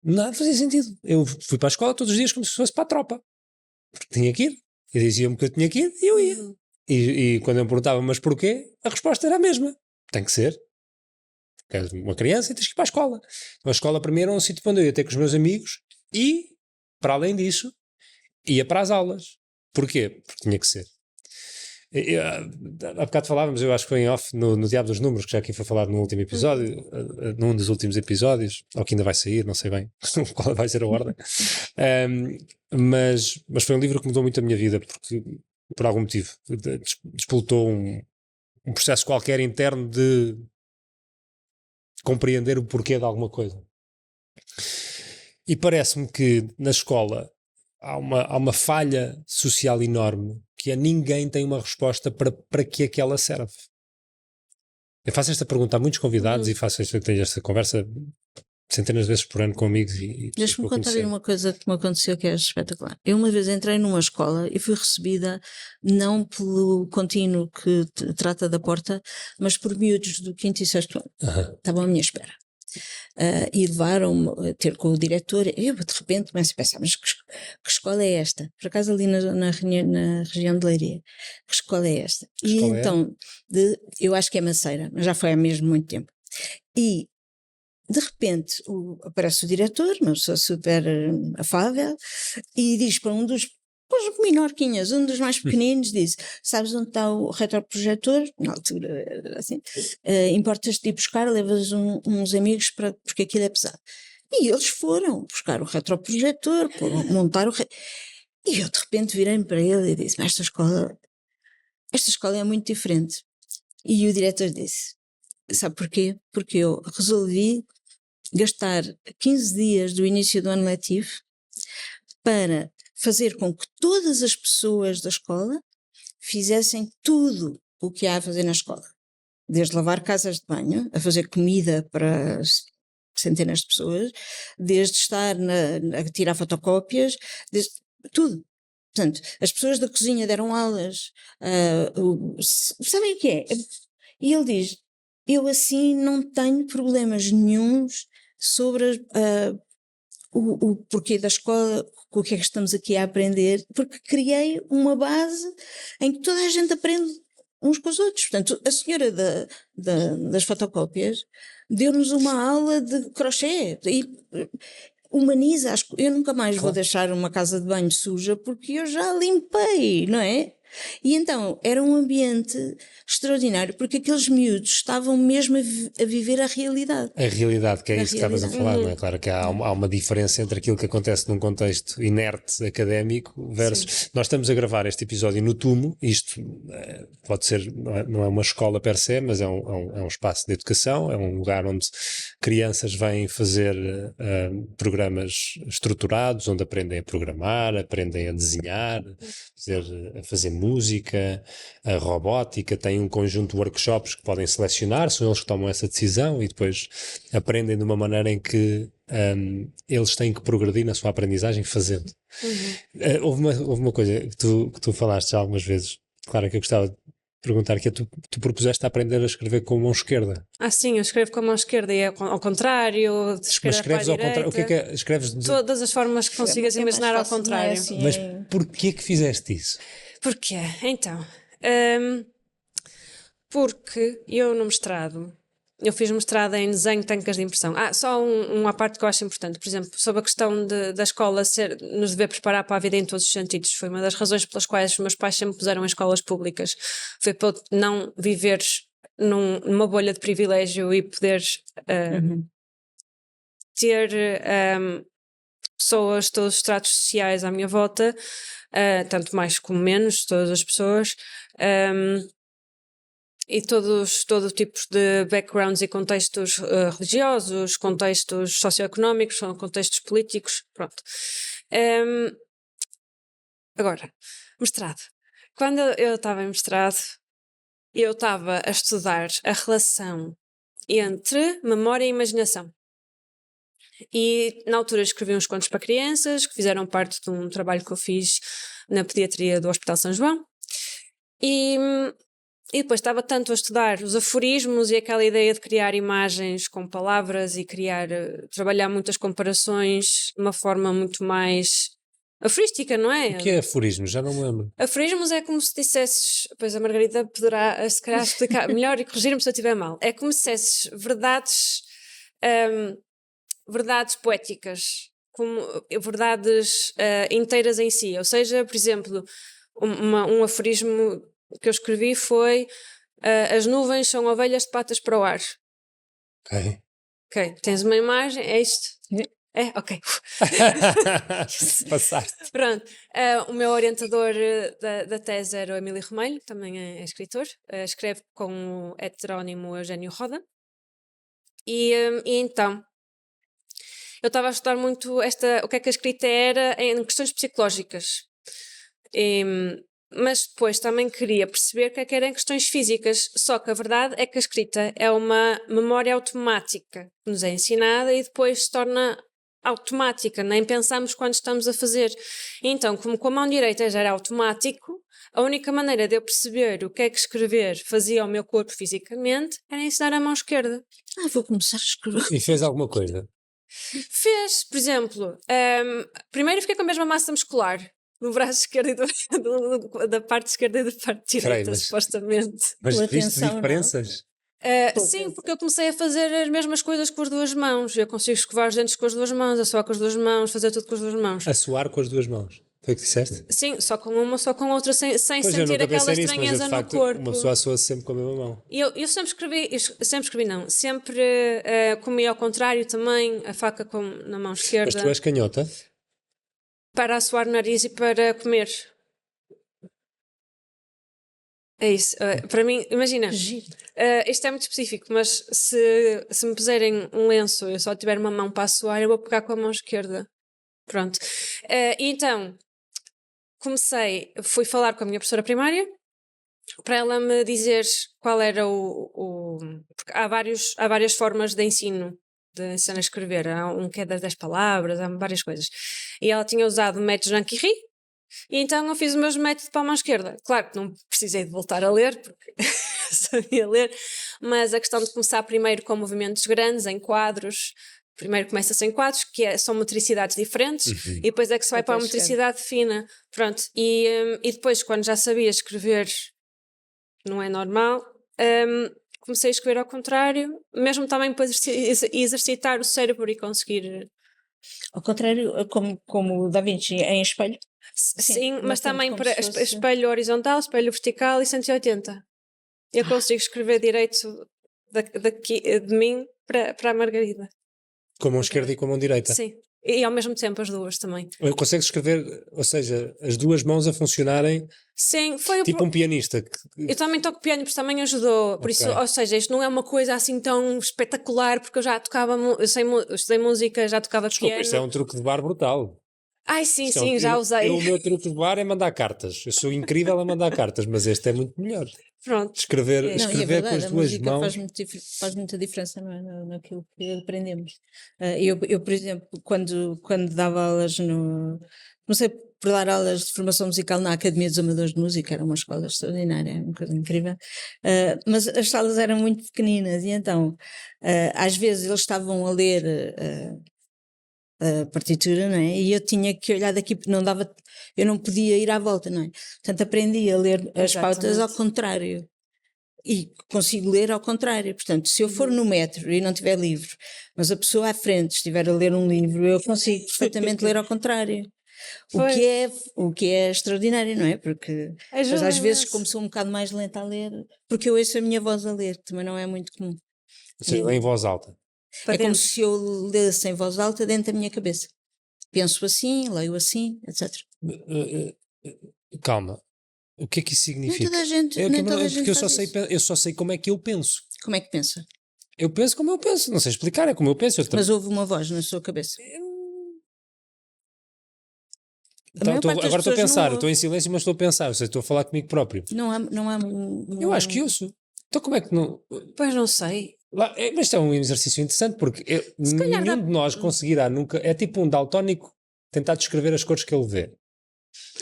Nada fazia sentido. Eu fui para a escola todos os dias como se fosse para a tropa. Porque tinha que ir. E diziam-me que eu tinha que ir e eu ia. E quando eu me perguntava, mas porquê? A resposta era a mesma. Tem que ser. És uma criança e tens que ir para a escola. Então, a escola para mim era um sítio onde eu ia ter com os meus amigos e, para além disso, ia para as aulas. Porquê? Porque tinha que ser. Há bocado falávamos, eu acho que foi em off, no Diabo dos Números, que já aqui foi falado no último episódio, num dos últimos episódios, ou que ainda vai sair, não sei bem qual vai ser a ordem. Mas foi um livro que mudou muito a minha vida, porque, por algum motivo, despoltou um processo qualquer interno de compreender o porquê de alguma coisa. E parece-me que na escola há uma falha social enorme, que é ninguém tem uma resposta para que é que ela serve. Eu faço esta pergunta a muitos convidados e tenho esta conversa centenas de vezes por ano com amigos. Deixa-me contar-lhe uma coisa que me aconteceu que é espetacular. Eu uma vez entrei numa escola e fui recebida não pelo contínuo que trata da porta, mas por miúdos do 5º e 6º ano. Estavam à minha espera. E levaram-me a ter com o diretor. Eu de repente começo a pensar, mas que escola é esta? Por acaso ali na região de Leiria. Que escola é esta? E então, eu acho que é Maceira, mas já foi há mesmo muito tempo. E de repente aparece o diretor, uma pessoa super afável, e diz para um dos minorquinhas, um dos mais pequeninos, diz: sabes onde está o retroprojetor? Na altura era assim, importas-te ir buscar, levas uns amigos porque aquilo é pesado. E eles foram buscar o retroprojetor, montar e eu de repente virei-me para ele e disse: mas esta escola é muito diferente. E o diretor disse: sabe porquê? Porque eu resolvi gastar 15 dias do início do ano letivo para fazer com que todas as pessoas da escola fizessem tudo o que há a fazer na escola. Desde lavar casas de banho, a fazer comida para centenas de pessoas, desde estar a tirar fotocópias, tudo. Portanto, as pessoas da cozinha deram aulas, sabem o que é? E ele diz: eu assim não tenho problemas nenhuns sobre o porquê da escola, o que é que estamos aqui a aprender, porque criei uma base em que toda a gente aprende uns com os outros. Portanto, a senhora das fotocópias deu-nos uma aula de crochê e humaniza. Eu nunca mais vou deixar uma casa de banho suja porque eu já limpei, não é? E então era um ambiente extraordinário, porque aqueles miúdos estavam mesmo a viver a realidade. A realidade, que é isso que estavas a falar, não é? Claro que há uma diferença entre aquilo que acontece num contexto inerte académico versus... Sim. Nós estamos a gravar este episódio no Tumo, isto pode ser, não é uma escola per se, mas é um espaço de educação, é um lugar onde crianças vêm fazer programas estruturados, onde aprendem a programar, aprendem a desenhar, a fazer música, a robótica, têm um conjunto de workshops que podem selecionar, são eles que tomam essa decisão e depois aprendem de uma maneira em que eles têm que progredir na sua aprendizagem fazendo. Houve uma coisa que tu falaste já algumas vezes, claro, que eu gostava de perguntar, que é tu propuseste aprender a escrever com a mão esquerda. Sim, eu escrevo com a mão esquerda e é ao contrário, de esquerda Mas escreves para a ao contrário. O que direita. é que escreves de... Todas as formas que consigas É mais imaginar ao fácil, não é? contrário. Assim, Mas porquê que fizeste isso? Porquê? Então, porque eu no mestrado, eu fiz mestrado em desenho de técnicas de impressão. Só uma parte que eu acho importante, por exemplo, sobre a questão da escola nos dever preparar para a vida em todos os sentidos. Foi uma das razões pelas quais os meus pais sempre puseram em escolas públicas. Foi para eu não viveres numa bolha de privilégio e poderes ter pessoas de todos os estratos sociais à minha volta, tanto mais como menos, todas as pessoas, e todo tipo de backgrounds e contextos religiosos, contextos socioeconómicos, contextos políticos, pronto. Agora, mestrado. Quando eu estava em mestrado, eu estava a estudar a relação entre memória e imaginação. E na altura escrevi uns contos para crianças que fizeram parte de um trabalho que eu fiz na pediatria do Hospital São João. E depois estava tanto a estudar os aforismos e aquela ideia de criar imagens com palavras e trabalhar muitas comparações de uma forma muito mais aforística, não é? O que é aforismo? Já não me lembro. Aforismos é como se dissesses, pois a Margarida poderá se calhar explicar melhor e corrigir-me se eu estiver mal. É como se dissesses verdades poéticas, como verdades inteiras em si. Ou seja, por exemplo, um aforismo que eu escrevi foi as nuvens são ovelhas de patas para o ar. Ok, tens uma imagem, é isto? Ok. Passaste. Pronto, o meu orientador da tese era o Emílio Romelho, também é escritor, escreve com o heterónimo Eugénio Roda. E então, eu estava a estudar muito o que é que a escrita era em questões psicológicas. Mas depois também queria perceber o que era em questões físicas, só que a verdade é que a escrita é uma memória automática que nos é ensinada e depois se torna automática, nem pensamos quando estamos a fazer. Então, como com a mão direita já era automático, a única maneira de eu perceber o que é que escrever fazia ao meu corpo fisicamente era ensinar a mão esquerda. Vou começar a escrever. E fez alguma coisa? Fez, por exemplo, primeiro fiquei com a mesma massa muscular no braço esquerdo e da parte esquerda e da parte direita, supostamente. Mas Pela viste atenção, diferenças? Sim, porque eu comecei a fazer as mesmas coisas com as duas mãos. Eu consigo escovar os dentes com as duas mãos, a suar com as duas mãos, fazer tudo com as duas mãos. A suar com as duas mãos. Foi o que disseste? Sim, só com uma, só com a outra, sem Pois sentir eu nunca aquela pensei nisso, mas estranheza de facto no corpo. uma pessoa soa sempre com a mesma mão. Eu sempre escrevi não, sempre comi ao contrário também, a faca na mão esquerda. Mas tu és canhota? Para assoar o nariz e para comer. É isso. Para mim, imagina, isto é muito específico, mas se me puserem um lenço e eu só tiver uma mão para assoar, eu vou pegar com a mão esquerda. Pronto. Então, fui falar com a minha professora primária para ela me dizer qual era porque há várias formas de ensino, de ensinar a escrever. Há um que é das 10 palavras, há várias coisas. E ela tinha usado o método Jean Curie, e então eu fiz o mesmo método para a mão esquerda. Claro que não precisei de voltar a ler, porque sabia ler, mas a questão de começar primeiro com movimentos grandes, em quadros. Primeiro começa-se em quadros, são motricidades diferentes, e depois é que se vai para a motricidade fina. Pronto, e depois, quando já sabia escrever, não é normal, comecei a escrever ao contrário, mesmo também para exercitar o cérebro e conseguir... Ao contrário, como o Da Vinci em espelho? Sim, mas também para espelho horizontal, espelho vertical e 180. Eu consigo escrever direito de mim para a Margarida. Com a mão esquerda e com a mão direita? Sim, e ao mesmo tempo as duas também. Consegues escrever, ou seja, as duas mãos a funcionarem? Sim, foi tipo um pianista. Eu também toco piano, porque também ajudou. Por isso, ou seja, isto não é uma coisa assim tão espetacular, porque eu já tocava, eu estudei música, já tocava piano. Isto é um truque de bar brutal. Ai, sim, Então, sim, já usei. o meu truque de bar é mandar cartas. Eu sou incrível a mandar cartas, mas este é muito melhor. Pronto. Escrever, Não, e é escrever com verdade, as a duas música mãos. faz muita diferença, não é? Naquilo que aprendemos. Eu, por exemplo, quando dava aulas comecei por dar aulas de formação musical na Academia dos Amadores de Música, era uma escola extraordinária, uma coisa incrível, mas as salas eram muito pequeninas e então, às vezes eles estavam a ler a partitura, não é? E eu tinha que olhar daqui porque não dava, eu não podia ir à volta, não é? Portanto, aprendi a ler as pautas ao contrário. E consigo ler ao contrário. Portanto, se eu for no metro e não tiver livro, mas a pessoa à frente estiver a ler um livro, eu consigo perfeitamente ler ao contrário. O que é extraordinário, não é? Porque mas às vezes, como sou um bocado mais lenta a ler, porque eu ouço a minha voz a ler, que também não é muito comum. Ou seja, em voz alta. É como se eu lesse em voz alta dentro da minha cabeça. Penso assim, leio assim, etc. Calma. O que é que isso significa? Nem toda a gente, nem toda a gente porque faz eu só sei como é que eu penso. Como é que pensa? Eu penso como eu penso. Não sei explicar, é como eu penso. Mas houve uma voz na sua cabeça. Agora estou a pessoas pensar, não estou em silêncio, mas estou a pensar. Ou seja, estou a falar comigo próprio. Não há Eu acho que ouço. Então como é que não. Pois não sei. Mas isto é um exercício interessante porque nenhum de nós conseguirá nunca. É tipo um daltónico tentar descrever as cores que ele vê.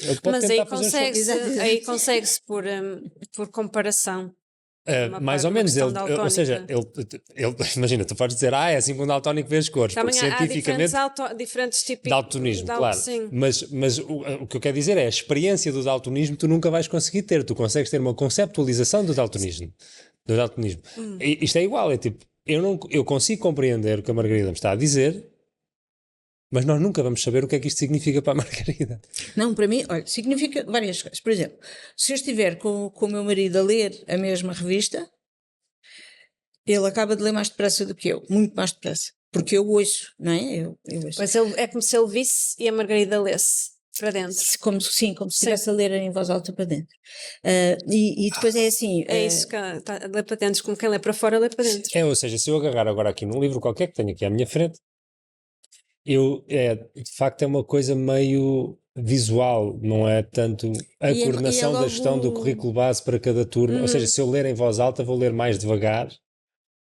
Ele pode Mas tentar fazer aí consegue-se por comparação. mais ou menos, ou seja, ele imagina, tu podes dizer, é assim que um daltónico vê as cores, Também porque cientificamente há diferentes tipos de daltonismo, claro. Sim. Mas o que eu quero dizer é a experiência do daltonismo tu nunca vais conseguir ter, tu consegues ter uma conceptualização do daltonismo. E isto é igual, é tipo, eu consigo compreender o que a Margarida me está a dizer, mas nós nunca vamos saber o que é que isto significa para a Margarida. Não, para mim, olha, significa várias coisas. Por exemplo, se eu estiver com o meu marido a ler a mesma revista, ele acaba de ler mais depressa do que eu, muito mais depressa. Porque eu ouço, não é? Eu ouço. Mas é como se ele visse e a Margarida lesse para dentro. Como se estivesse a ler em voz alta para dentro. E depois é assim. É isso que lê para dentro, como quem lê para fora, lê para dentro. Ou seja, se eu agarrar agora aqui num livro qualquer que tenho aqui à minha frente, de facto é uma coisa meio visual, não é tanto a coordenação da gestão do currículo base para cada turno. Ou seja, se eu ler em voz alta vou ler mais devagar,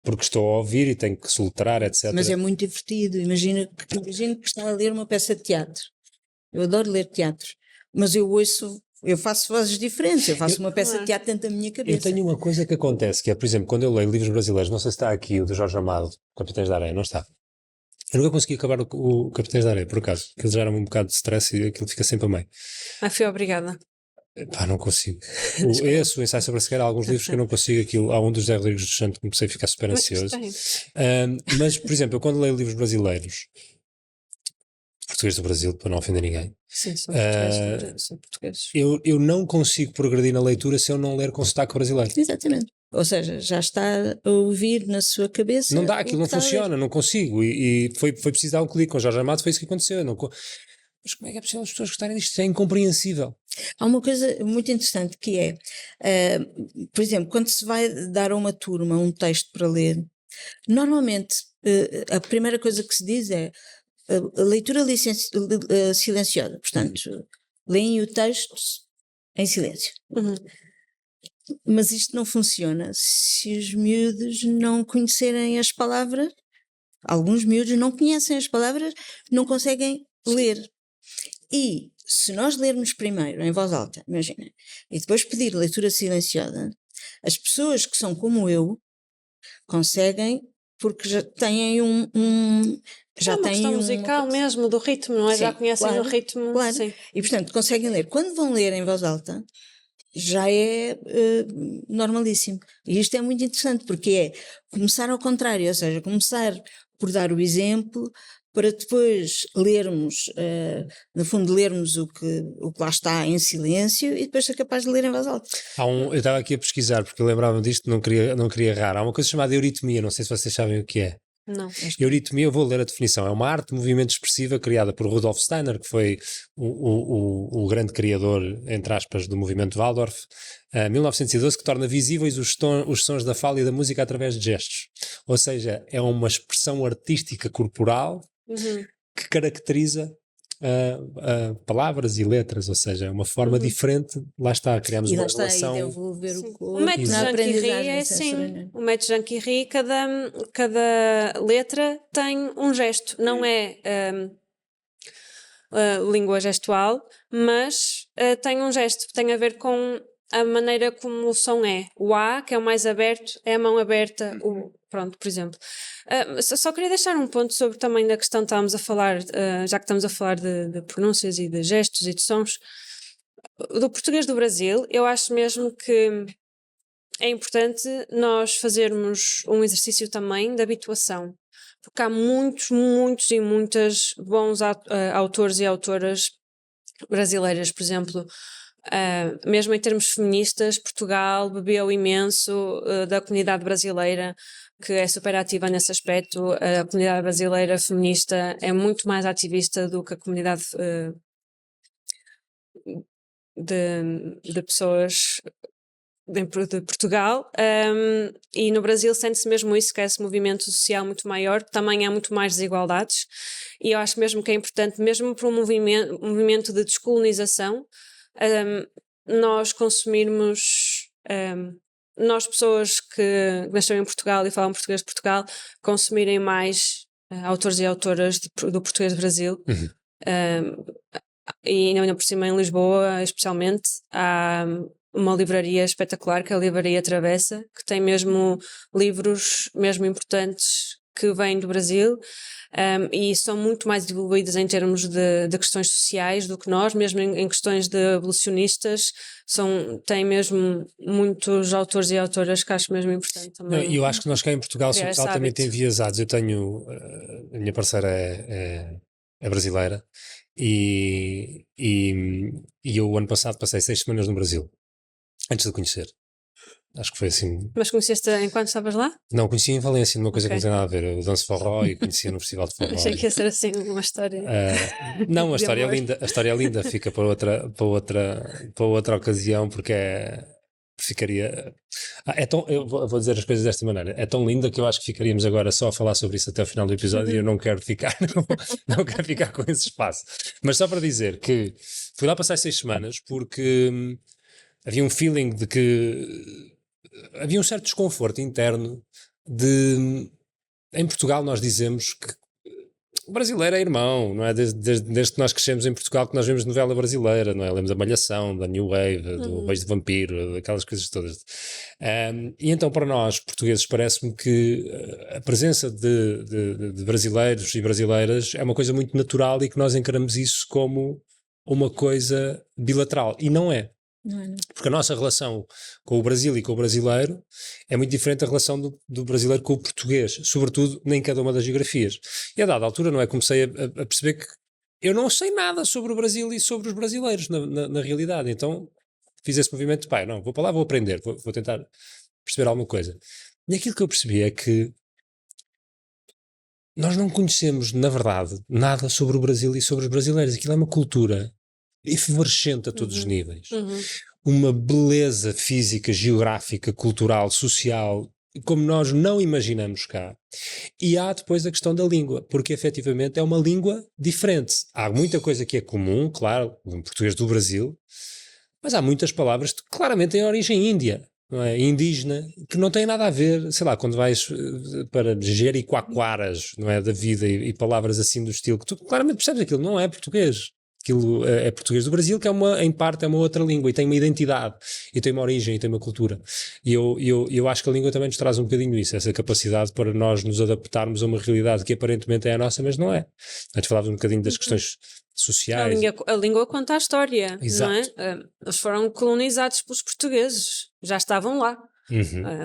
porque estou a ouvir e tenho que soltar, etc. Mas é muito divertido. Imagina que está a ler uma peça de teatro. Eu adoro ler teatro, mas eu faço vozes diferentes, eu faço uma peça de teatro dentro da minha cabeça. Eu tenho uma coisa que acontece, que é, por exemplo, quando eu leio livros brasileiros, não sei se está aqui o de Jorge Amado, Capitães da Areia, não está. Eu nunca consegui acabar o Capitães da Areia, por acaso, porque eles geraram um bocado de stress e aquilo fica sempre a meio. Fui obrigada. Não consigo. O Ensaio sobre a Cegueira, há alguns livros que eu não consigo aquilo. Há um dos Zé Rodrigues dos Santos que comecei a ficar super ansioso. Mas, por exemplo, eu quando leio livros brasileiros, português do Brasil, para não ofender ninguém. Sim, são portugueses. Eu não consigo progredir na leitura se eu não ler com sotaque brasileiro. Exatamente. Ou seja, já está a ouvir na sua cabeça. Não dá, aquilo não funciona, não consigo. E foi preciso dar um clique com o Jorge Amado, foi isso que aconteceu. Mas como é que é possível as pessoas gostarem disto? É incompreensível. Há uma coisa muito interessante que é, por exemplo, quando se vai dar a uma turma um texto para ler, normalmente a primeira coisa que se diz é a leitura silenciosa. Portanto, leem o texto em silêncio. Uhum. Mas isto não funciona se os miúdos não conhecerem as palavras. Alguns miúdos não conhecem as palavras, não conseguem ler. E se nós lermos primeiro em voz alta, imagina, e depois pedir leitura silenciosa, as pessoas que são como eu conseguem, porque já têm já uma têm questão musical mesmo, do ritmo, não é? Sim, Já conhecem claro, o ritmo. claro. Sim. E portanto conseguem ler. Quando vão ler em voz alta, já é normalíssimo. E isto é muito interessante, porque é começar ao contrário, ou seja, começar por dar o exemplo, para depois lermos, no fundo, lermos o que lá está em silêncio e depois ser capaz de ler em voz alta. Eu estava aqui a pesquisar, porque eu lembrava-me disto, não queria errar. Há uma coisa chamada euritmia, não sei se vocês sabem o que é. Não. Euritmia, eu vou ler a definição, é uma arte de movimento expressiva criada por Rudolf Steiner, que foi o grande criador, entre aspas, do movimento Waldorf, 1912, que torna visíveis os sons da fala e da música através de gestos. Ou seja, é uma expressão artística corporal que caracteriza palavras e letras, ou seja, é uma forma diferente, lá está, criamos E lá uma está, relação. e desenvolver o O corpo método na Jean Curie aprendizagem é assim. sensorial. O método Jean Curie, cada letra tem um gesto. Não é língua gestual, mas tem um gesto. Tem a ver com a maneira como o som é. O A, que é o mais aberto, é a mão aberta. Pronto, por exemplo. Só queria deixar um ponto sobre também da questão que estávamos a falar, já que estamos a falar de pronúncias e de gestos e de sons. Do português do Brasil, eu acho mesmo que é importante nós fazermos um exercício também de habituação, porque há muitos e muitas bons autores e autoras brasileiras, por exemplo, mesmo em termos feministas, Portugal bebeu imenso da comunidade brasileira, que é super ativa nesse aspecto. A comunidade brasileira feminista é muito mais ativista do que a comunidade de pessoas de Portugal, e no Brasil sente-se mesmo isso, que é esse movimento social muito maior, que também há muito mais desigualdades, e eu acho mesmo que é importante, mesmo para um movimento de descolonização, nós consumirmos, nós pessoas que nasceram em Portugal e falam português de Portugal, consumirem mais autores e autoras do português do Brasil. E ainda por cima em Lisboa, especialmente, há uma livraria espetacular, que é a Livraria Travessa, que tem mesmo livros mesmo importantes que vêm do Brasil, e são muito mais desenvolvidas em termos de questões sociais do que nós, mesmo em questões de abolicionistas, têm mesmo muitos autores e autoras que acho mesmo importante também. Eu acho que nós cá em Portugal criar somos esse altamente hábito. enviesados. Eu tenho, a minha parceira é brasileira e eu o ano passado passei 6 semanas no Brasil, antes de conhecer. Acho que foi assim. Mas conheceste enquanto estavas lá? Não, conheci em Valência, numa coisa que Ok. não tem nada a ver. Eu danço forró e conheci no Festival de Forró. Achei que ia ser assim uma história. Não, a de história é amor. linda. A história é linda, fica para outra ocasião, porque ficaria. Eu vou dizer as coisas desta maneira. É tão linda que eu acho que ficaríamos agora só a falar sobre isso até o final do episódio e eu não quero ficar, não quero ficar com esse espaço. Mas só para dizer que fui lá passar 6 semanas porque havia um feeling de que havia um certo desconforto interno de. Em Portugal nós dizemos que o brasileiro é irmão, não é? Desde que nós crescemos em Portugal que nós vemos novela brasileira, não é? Lemos a Malhação, da New Wave, do Beijo de Vampiro, aquelas coisas todas. E então para nós, portugueses, parece-me que a presença de brasileiros e brasileiras é uma coisa muito natural e que nós encaramos isso como uma coisa bilateral. E não é. Não é, não. Porque a nossa relação com o Brasil e com o brasileiro é muito diferente da relação do brasileiro com o português, sobretudo em cada uma das geografias. E a dada altura, não é? Comecei a perceber que eu não sei nada sobre o Brasil e sobre os brasileiros na realidade. Então fiz esse movimento de pai, não, vou para lá, vou aprender, vou tentar perceber alguma coisa. E aquilo que eu percebi é que nós não conhecemos, na verdade, nada sobre o Brasil e sobre os brasileiros. Aquilo é uma cultura efervescente a todos os níveis. Uma beleza física, geográfica, cultural, social, como nós não imaginamos cá. E há depois a questão da língua, porque efetivamente é uma língua diferente. Há muita coisa que é comum, claro, no português do Brasil, mas há muitas palavras que claramente têm origem índia, não é? Indígena, que não têm nada a ver, sei lá, quando vais para Jericoacoaras, não é, da vida e palavras assim do estilo, que tu claramente percebes aquilo, não é português. Aquilo é português do Brasil, que em parte é uma outra língua e tem uma identidade, e tem uma origem, e tem uma cultura. E eu acho que a língua também nos traz um bocadinho isso, essa capacidade para nós nos adaptarmos a uma realidade que aparentemente é a nossa, mas não é. Antes falávamos um bocadinho das questões sociais. A língua conta a história, Exato. não é? Eles foram colonizados pelos portugueses, já estavam lá.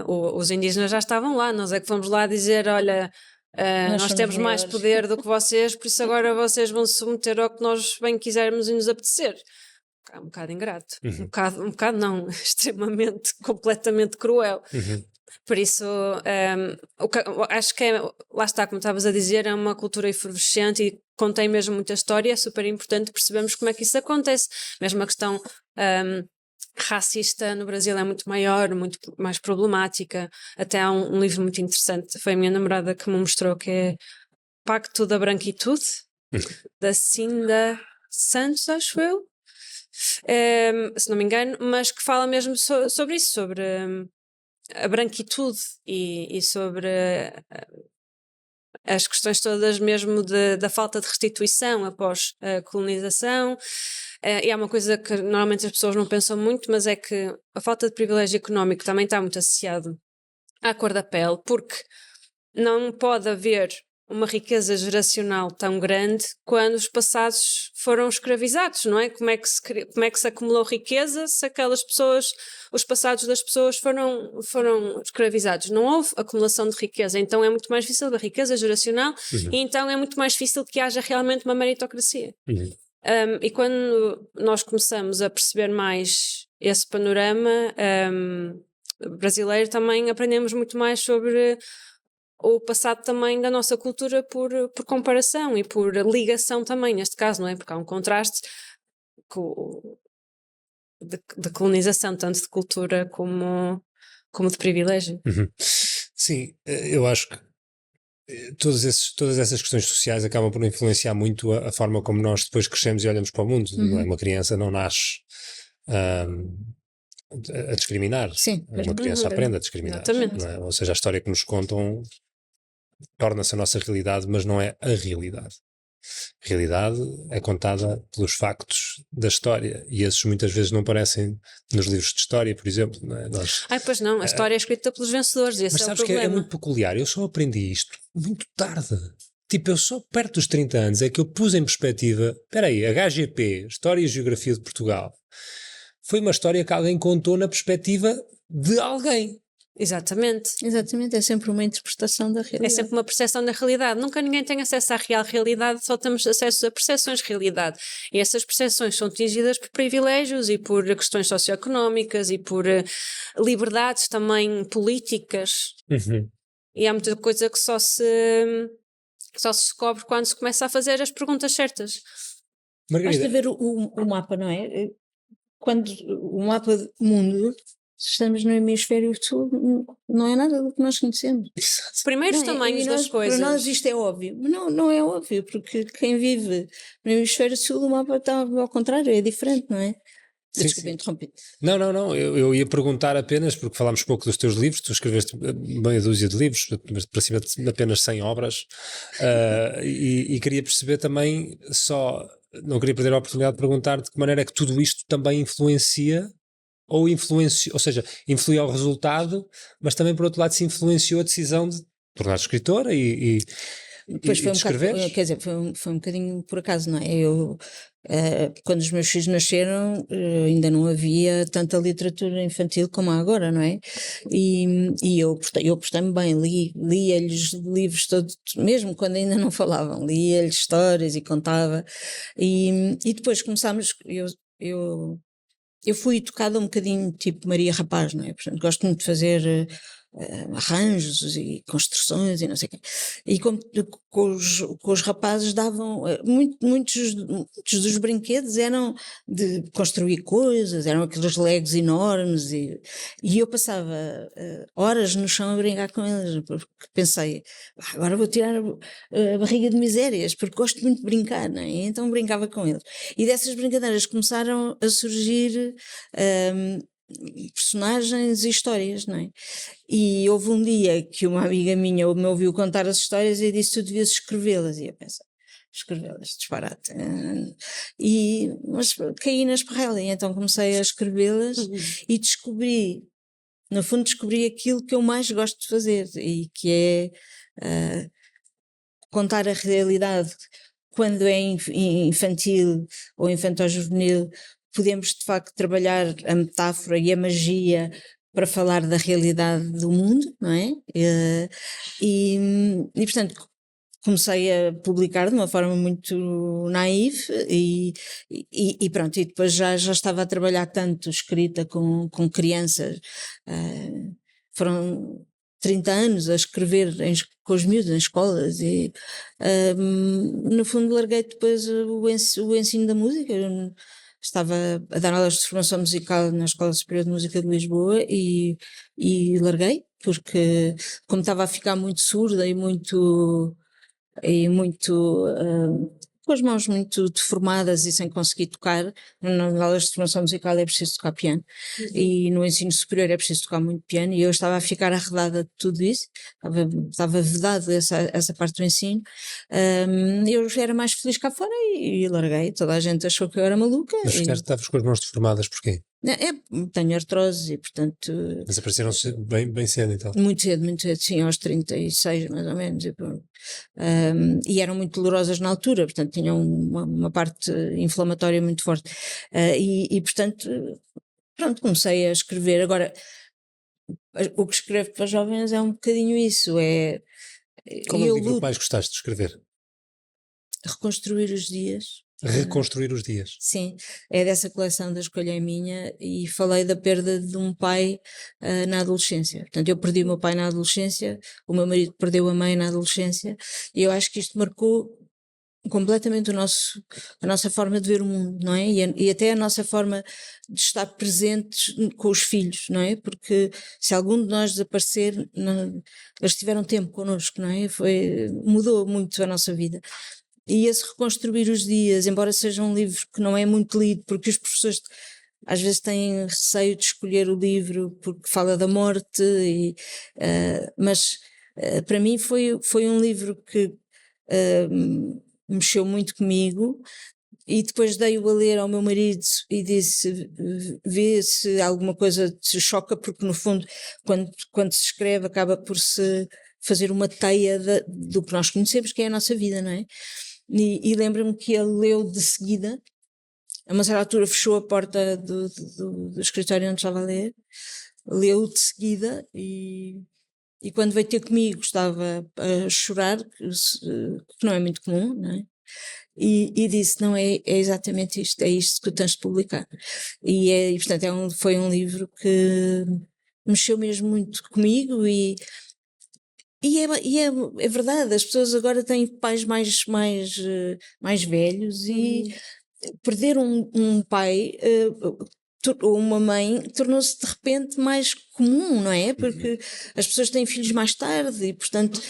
Os indígenas já estavam lá, nós é que fomos lá dizer, olha, nós somos temos mais maiores. poder do que vocês, por isso agora vocês vão se submeter ao que nós bem quisermos e nos apetecer. É um bocado ingrato, um bocado não, extremamente, completamente cruel. Por isso, acho que lá está, como estavas a dizer, é uma cultura efervescente e contém mesmo muita história, é super importante percebermos como é que isso acontece. Mesmo a questão racista no Brasil é muito maior, muito mais problemática. Até há um livro muito interessante, foi a minha namorada que me mostrou, que é Pacto da Branquitude, da Cinda Santos, acho eu, se não me engano, mas que fala mesmo sobre isso, sobre a branquitude e sobre as questões todas mesmo da falta de restituição após a colonização. E há uma coisa que normalmente as pessoas não pensam muito, mas é que a falta de privilégio económico também está muito associado à cor da pele, porque não pode haver uma riqueza geracional tão grande quando os passados foram escravizados, não é? Como é que se acumulou riqueza se aquelas pessoas, os passados das pessoas foram escravizados? Não houve acumulação de riqueza, então é muito mais difícil a riqueza geracional e então é muito mais difícil que haja realmente uma meritocracia. E quando nós começamos a perceber mais esse panorama brasileiro, também aprendemos muito mais sobre o passado também da nossa cultura por comparação e por ligação também, neste caso, não é? Porque há um contraste de colonização, tanto de cultura como de privilégio. Sim, eu acho que todas essas questões sociais acabam por influenciar muito a forma como nós depois crescemos e olhamos para o mundo. Não é? Uma criança não nasce a discriminar. Sim, Uma criança aprende a discriminar. Exatamente. Não é? Ou seja, a história que nos contam torna-se a nossa realidade, mas não é a realidade. A realidade é contada pelos factos da história e esses muitas vezes não aparecem nos livros de história, por exemplo. Não é? Pois não, a história é escrita pelos vencedores, esse mas é o sabes que problema. é muito peculiar, eu só aprendi isto muito tarde. Tipo, eu só perto dos 30 anos é que eu pus em perspectiva, espera aí, HGP, História e Geografia de Portugal, foi uma história que alguém contou na perspectiva de alguém. Exatamente. Exatamente, é sempre uma interpretação da realidade. É sempre uma percepção da realidade. Nunca ninguém tem acesso à real realidade, só temos acesso a percepções de realidade. E essas percepções são tingidas por privilégios e por questões socioeconómicas e por liberdades também políticas. E há muita coisa que só se descobre quando se começa a fazer as perguntas certas. Basta ver o mapa, não é? Quando o mapa do mundo, se estamos no hemisfério sul, não é nada do que nós conhecemos. Os primeiros tamanhos das coisas. Para nós isto é óbvio, mas não é óbvio, porque quem vive no hemisfério sul, o mapa está ao contrário, é diferente, não é? Desculpa, interrompi. Não, eu ia perguntar apenas, porque falámos pouco dos teus livros, tu escreveste meia dúzia de livros, mas para cima de apenas 100 obras, e queria perceber também, não queria perder a oportunidade de perguntar de que maneira é que tudo isto também influencia, ou seja, influiu ao resultado, mas também por outro lado se influenciou a decisão de tornar-te escritora e Depois foi de escrever. Quer dizer, foi um bocadinho por acaso, não é? Quando os meus filhos nasceram, ainda não havia tanta literatura infantil como há agora, não é? E eu portei-me bem, lia-lhes livros todos, mesmo quando ainda não falavam, lia-lhes histórias e contava. E depois começámos, eu fui educada um bocadinho tipo Maria Rapaz, não é? Portanto, gosto muito de fazer arranjos e construções e não sei o quê. E com os rapazes davam, muitos dos brinquedos eram de construir coisas, eram aqueles legos enormes e eu passava horas no chão a brincar com eles, porque pensei, agora vou tirar a barriga de misérias, porque gosto muito de brincar, não é? E então brincava com eles. E dessas brincadeiras começaram a surgir personagens e histórias, não é? E houve um dia que uma amiga minha me ouviu contar as histórias e disse: tu devias escrevê-las. E eu pensei: escrevê-las, disparate. Mas caí na esparrela, e então comecei a escrevê-las e descobri aquilo que eu mais gosto de fazer, e que é contar a realidade. Quando é infantil ou infanto-juvenil, podemos de facto trabalhar a metáfora e a magia para falar da realidade do mundo, não é? E portanto comecei a publicar de uma forma muito naif e pronto, e depois já estava a trabalhar tanto escrita com crianças, foram 30 anos a escrever com os miúdos em escolas e no fundo larguei depois o ensino da música. Eu estava a dar aulas de formação musical na Escola Superior de Música de Lisboa e larguei, porque como estava a ficar muito surda e muito com as mãos muito deformadas e sem conseguir tocar. Nas aulas de formação musical é preciso tocar piano e no ensino superior é preciso tocar muito piano e eu estava a ficar arredada de tudo isso, estava vedado essa parte do ensino. Eu já era mais feliz cá fora e larguei, toda a gente achou que eu era maluca. Mas estavas com as mãos deformadas porquê? Tenho artrose e portanto... Mas apareceram bem cedo e tal. Muito cedo, sim, aos 36 mais ou menos. E eram muito dolorosas na altura, portanto tinham uma parte inflamatória muito forte. Portanto, pronto, comecei a escrever. Agora, o que escrevo para jovens é um bocadinho isso, Qual é o livro que mais gostaste de escrever? Reconstruir os Dias. Reconstruir os Dias. Sim, é dessa coleção da Escolha é Minha e falei da perda de um pai na adolescência. Portanto, eu perdi o meu pai na adolescência, o meu marido perdeu a mãe na adolescência e eu acho que isto marcou completamente a nossa forma de ver o mundo, não é? E até a nossa forma de estar presentes com os filhos, não é? Porque se algum de nós desaparecer, eles tiveram tempo connosco, não é? Mudou muito a nossa vida. E esse Reconstruir os Dias, embora seja um livro que não é muito lido, porque os professores às vezes têm receio de escolher o livro porque fala da morte, mas para mim foi um livro que mexeu muito comigo e depois dei-o a ler ao meu marido e disse, vê se alguma coisa te choca, porque no fundo quando se escreve acaba por se fazer uma teia do que nós conhecemos, que é a nossa vida, não é? E lembro-me que ele leu de seguida, a uma certa altura fechou a porta do escritório onde estava a ler, leu de seguida e quando veio ter comigo estava a chorar, que não é muito comum, não é? E disse, não, é exatamente isto, é isto que tu tens de publicar. E portanto foi um livro que mexeu mesmo muito comigo e é verdade, as pessoas agora têm pais mais velhos e perder um pai ou uma mãe tornou-se de repente mais comum, não é? Porque as pessoas têm filhos mais tarde e portanto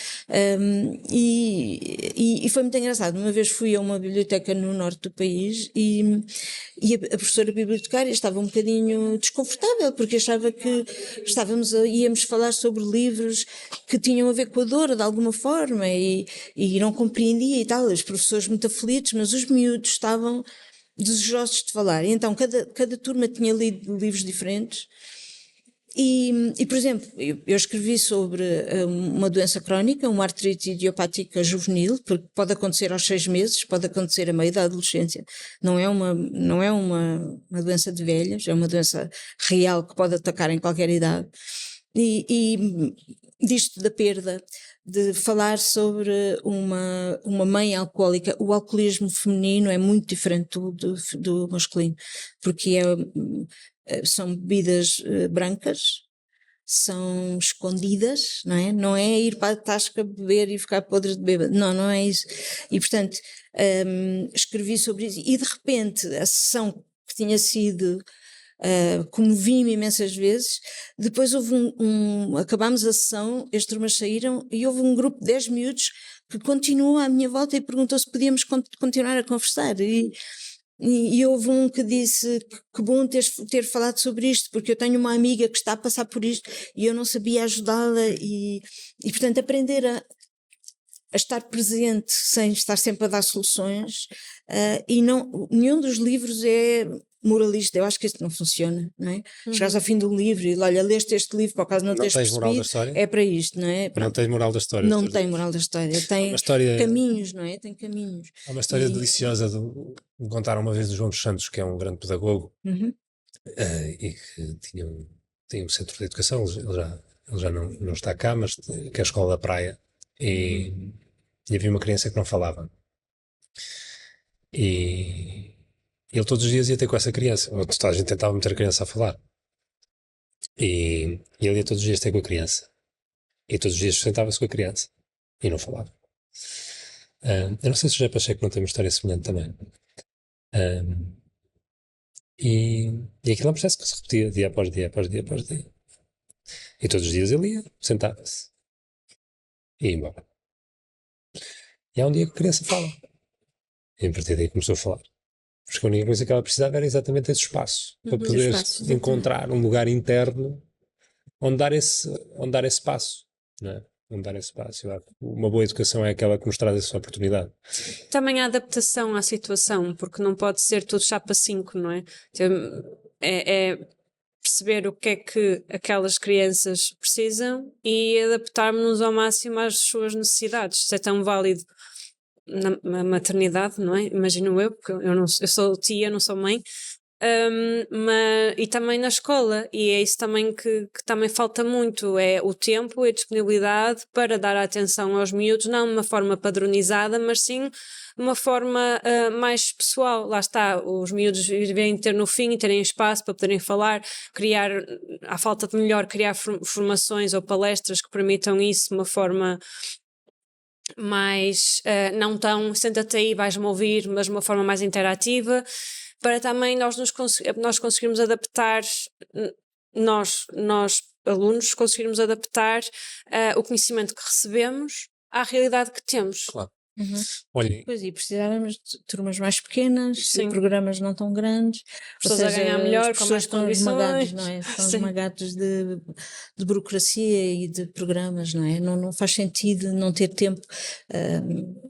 e foi muito engraçado. Uma vez fui a uma biblioteca no norte do país e a professora bibliotecária estava um bocadinho desconfortável porque achava que íamos falar sobre livros que tinham a ver com a dor de alguma forma e não compreendia e tal, os professores muito aflitos, mas os miúdos estavam desejosos de falar. E então cada turma tinha lido livros diferentes e por exemplo, eu escrevi sobre uma doença crónica, uma artrite idiopática juvenil, porque pode acontecer aos 6 meses, pode acontecer a meio da adolescência, não é uma doença de velhos, é uma doença real que pode atacar em qualquer idade. E disto da perda, de falar sobre uma mãe alcoólica. O alcoolismo feminino é muito diferente do masculino, porque são bebidas brancas, são escondidas, não é? Não é ir para a tasca beber e ficar podre de bêbado, não é isso. E portanto, escrevi sobre isso e de repente a sessão que tinha sido comovi-me imensas vezes. Depois houve acabámos a sessão, as turmas saíram e houve um grupo de 10 miúdos que continuou à minha volta e perguntou se podíamos continuar a conversar e houve um que disse que bom ter falado sobre isto, porque eu tenho uma amiga que está a passar por isto e eu não sabia ajudá-la e portanto aprender a estar presente sem estar sempre a dar soluções e nenhum dos livros é moralista, eu acho que isto não funciona, não é? Chegares ao fim do livro e olha, leste este livro por acaso não tens moral da percebido, história? É para isto, não é? Não tem moral da história. Não tem moral da história, tem caminhos, não é? Tem caminhos. Há uma história deliciosa me contaram uma vez do João dos Santos, que é um grande pedagogo e que tinha um centro de educação, ele já não está cá, mas que é a Escola da Praia e havia uma criança que não falava e ele todos os dias ia ter com essa criança, ou a gente tentava meter a criança a falar e ele ia todos os dias ter com a criança e todos os dias sentava-se com a criança e não falava. Eu não sei se o José Pacheco não tem uma história semelhante também. E aquilo é um processo que se repetia dia após dia, após dia, após dia. E todos os dias ele ia, sentava-se e ia embora. E há um dia que a criança fala. E a partir daí começou a falar. Porque a única coisa que ela precisava era exatamente esse espaço, para poder espaço, encontrar um lugar interno onde dar esse passo, não é? Onde dar esse passo. Eu acho que uma boa educação é aquela que nos traz essa oportunidade. Também a adaptação à situação, porque não pode ser tudo chapa 5, não é? É perceber o que é que aquelas crianças precisam e adaptarmos-nos ao máximo às suas necessidades. Isso é tão válido na maternidade, não é? Imagino eu, porque eu sou tia, não sou mãe, e também na escola, e é isso também que também falta muito, é o tempo e a disponibilidade para dar atenção aos miúdos, não de uma forma padronizada, mas sim de uma forma mais pessoal. Lá está, os miúdos devem ter no fim, terem espaço para poderem falar, criar, à falta de melhor, criar formações ou palestras que permitam isso de uma forma mais, não tão senta-te aí, vais-me ouvir, mas de uma forma mais interativa, para também nós conseguirmos adaptar, nós alunos, conseguirmos adaptar o conhecimento que recebemos à realidade que temos. Claro. Olhem. Pois, e precisávamos de turmas mais pequenas, de programas não tão grandes, pessoas a ganhar melhor, com mais condições. Esmagados, não é? Estão esmagados de burocracia e de programas, não é? Não faz sentido não ter tempo.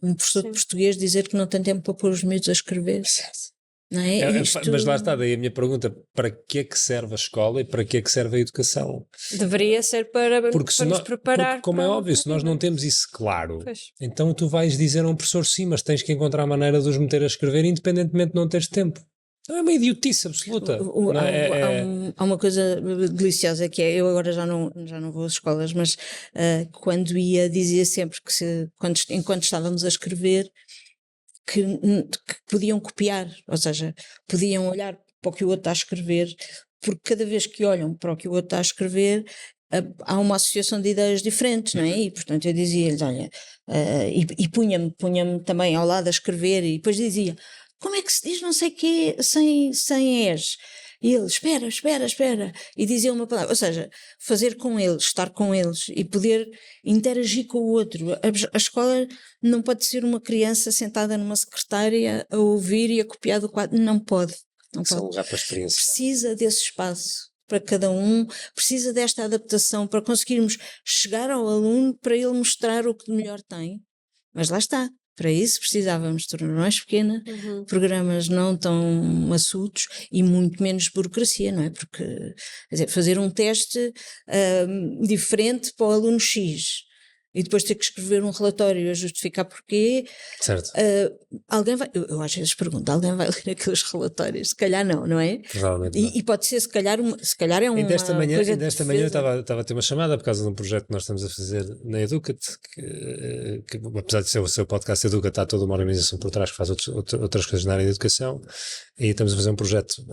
Um professor de português dizer que não tem tempo para pôr os miúdos a escrever. Não é? Mas lá está, daí a minha pergunta: para que é que serve a escola e para que é que serve a educação? Deveria ser para nos preparar. Porque, como é óbvio, se nós não temos isso claro, então tu vais dizer a um professor sim, mas tens que encontrar a maneira de os meter a escrever independentemente de não teres tempo. Então é uma idiotice absoluta. Há uma coisa deliciosa que é, eu agora já não vou às escolas, mas quando ia dizia sempre que enquanto estávamos a escrever que podiam copiar, ou seja, podiam olhar para o que o outro está a escrever, porque cada vez que olham para o que o outro está a escrever há uma associação de ideias diferentes, não é? E portanto eu dizia-lhes, olha, e punha-me também ao lado a escrever e depois dizia, como é que se diz não sei o quê sem es? E ele, espera, e dizia uma palavra, ou seja, fazer com eles, estar com eles e poder interagir com o outro. A escola não pode ser uma criança sentada numa secretária a ouvir e a copiar do quadro, não pode. É um lugar para experiência. Precisa desse espaço para cada um, precisa desta adaptação para conseguirmos chegar ao aluno para ele mostrar o que de melhor tem. Mas lá está. Para isso precisávamos de turmas mais pequenas, programas não tão maçudos e muito menos burocracia, não é? Porque, quer dizer, fazer um teste diferente para o aluno X e depois ter que escrever um relatório a justificar porquê. Certo. Alguém vai, eu às vezes pergunto, alguém vai ler aqueles relatórios? Se calhar não é? Provavelmente não. E pode ser, se calhar é uma desta manhã, coisa desta manhã eu estava a ter uma chamada por causa de um projeto que nós estamos a fazer na Educat, que apesar de ser o seu podcast Educat, está toda uma organização por trás que faz outras coisas na área da educação, e estamos a fazer um projeto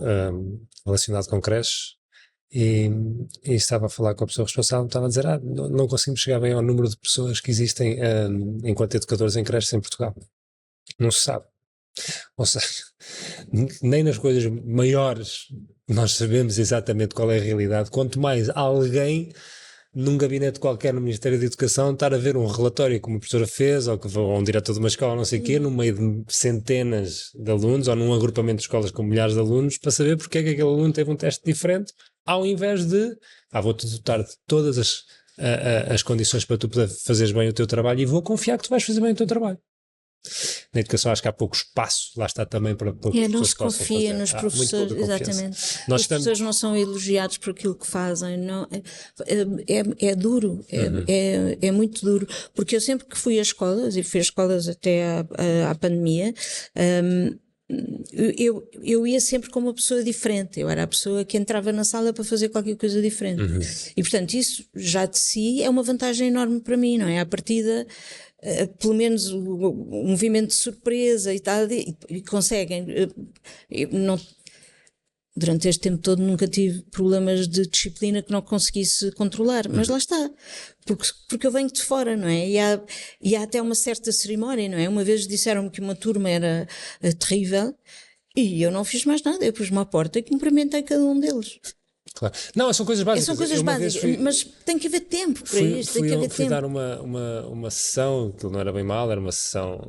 relacionado com creches. E estava a falar com a pessoa responsável, estava a dizer, não conseguimos chegar bem ao número de pessoas que existem enquanto educadores em creches em Portugal. Não se sabe. Ou seja, nem nas coisas maiores nós sabemos exatamente qual é a realidade, quanto mais alguém num gabinete qualquer no Ministério da Educação estar a ver um relatório que uma professora fez, ou um diretor de uma escola, não sei o quê, no meio de centenas de alunos, ou num agrupamento de escolas com milhares de alunos, para saber porque é que aquele aluno teve um teste diferente, ao invés de, vou-te dotar de todas as condições para tu poder fazeres bem o teu trabalho e vou confiar que tu vais fazer bem o teu trabalho. Na educação acho que há pouco espaço, lá está também para que não se confia nos professores, exatamente. Os professores não são elogiados por aquilo que fazem, não, é duro, é muito duro, porque eu sempre que fui a escolas, e fui a escolas até à pandemia, eu ia sempre com uma pessoa diferente, eu era a pessoa que entrava na sala para fazer qualquer coisa diferente, e portanto isso já de si é uma vantagem enorme para mim, não é? À partida, pelo menos o movimento de surpresa e tal, e conseguem. Durante este tempo todo nunca tive problemas de disciplina que não conseguisse controlar, mas lá está, porque eu venho de fora, não é? E há até uma certa cerimónia, não é? Uma vez disseram-me que uma turma era terrível e eu não fiz mais nada, eu pus-me à porta e cumprimentei cada um deles. Claro. Não, são coisas básicas. São coisas Eu uma vez básicas, mas tem que haver tempo para isto, tem que haver fui tempo. dar uma sessão, que não era bem mal, era uma sessão,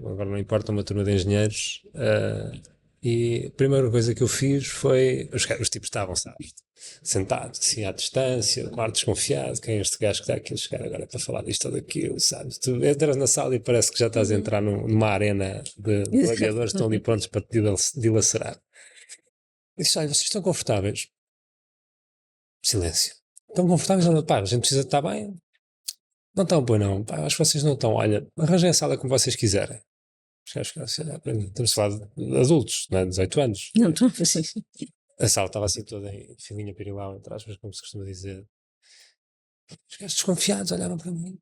agora não importa, uma turma de engenheiros, e a primeira coisa que eu fiz foi, os tipos estavam, sabes, sentados, assim, à distância, com ar desconfiado, quem é este gajo que está aqui a chegar agora para falar disto ou daquilo, sabes? Tu entras na sala e parece que já estás a entrar numa arena de gladiadores que estão ali prontos para te dilacerar. E disse, olha, vocês estão confortáveis? Silêncio. Estão confortáveis? Não, pá, a gente precisa estar bem. Não estão, pois não. Pá, acho que vocês não estão. Olha, arranjem a sala como vocês quiserem. Os gajos ficaram assim, olha, estamos a falar de adultos, não é? 18 anos. Não estou a fazer. A sala estava assim toda em filinha pirilau, entre aspas, como se costuma dizer. Os gajos desconfiados olharam para mim.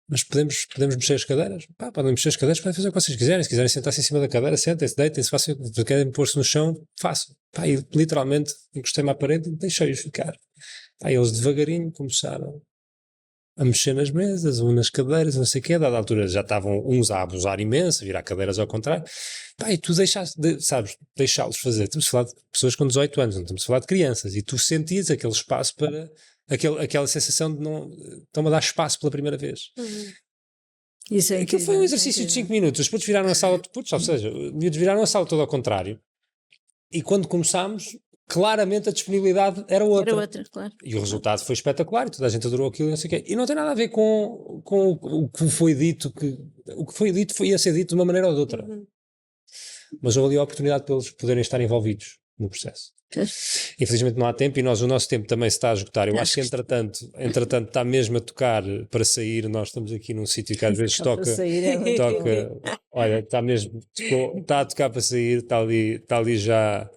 Mas podemos mexer as cadeiras? Pá, podem mexer as cadeiras, podem fazer o que vocês quiserem. Se quiserem sentar-se em cima da cadeira, sentem-se, deitem-se, façam, se querem pôr-se no chão, façam. Pá, e literalmente encostei-me à parede e deixei-os ficar. Pá, eles devagarinho começaram a mexer nas mesas, ou nas cadeiras, não sei o quê. A dada altura já estavam uns a abusar imenso, a virar cadeiras ao contrário. Pá, e tu sabes, deixá-los fazer. Estamos a falar de pessoas com 18 anos, não estamos a falar de crianças. E tu sentias aquele espaço para... aquela sensação de não... Estão-me a dar espaço pela primeira vez. Isso é Aquilo foi um exercício de 5 minutos. Os putos viraram a sala... Ou seja, os viraram a sala toda ao contrário. E quando começámos... Claramente a disponibilidade era outra. Era outra, claro. E o resultado foi espetacular e toda a gente adorou aquilo e não sei o quê. E não tem nada a ver com o que foi dito, o que foi dito ia ser dito de uma maneira ou de outra. Mas houve ali a oportunidade para eles poderem estar envolvidos no processo. Infelizmente não há tempo e o nosso tempo também se está a esgotar. Eu acho que entretanto está mesmo a tocar para sair. Nós estamos aqui num sítio que às vezes toca, olha, está mesmo, está a tocar para sair, está ali já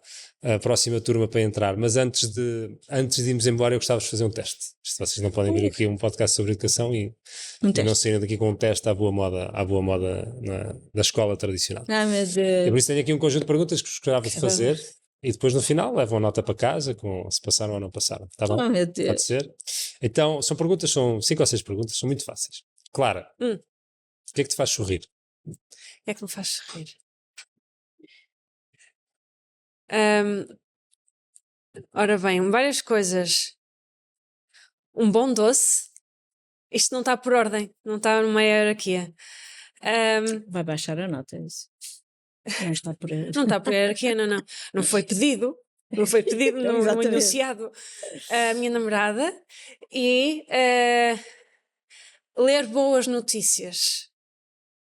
a próxima turma para entrar, mas antes de irmos embora eu gostava de fazer um teste. Se vocês não podem ver aqui um podcast sobre educação e não saírem daqui com um teste à boa moda da escola tradicional. Meu Deus. E por isso tenho aqui um conjunto de perguntas que gostava de fazer e depois no final levam a nota para casa com se passaram ou não passaram. Tá bom? Meu Deus. Pode ser? Então, são 5 ou 6 perguntas, são muito fáceis. Clara, o que é que te faz sorrir? O que é que me faz sorrir? Ora bem, várias coisas. Um bom doce. Isto não está por ordem, não está numa hierarquia. Vai baixar a nota, isso. Não está por aí. Não está por hierarquia, não. Não foi pedido. Não foi pedido no enunciado a minha namorada. E ler boas notícias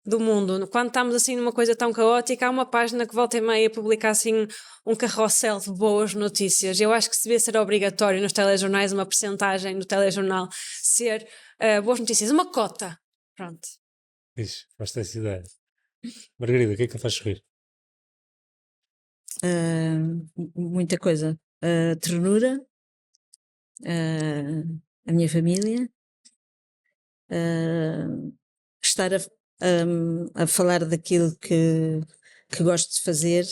do mundo. Quando estamos assim numa coisa tão caótica, há uma página que volta e meia publica assim um carrossel de boas notícias. Eu acho que devia ser obrigatório nos telejornais, uma percentagem do telejornal ser boas notícias, uma cota. Pronto. Isso, gosto dessa ideia. Margarida, o que é que te faz sorrir? Muita coisa. Ternura, a minha família, estar a falar daquilo que gosto de fazer.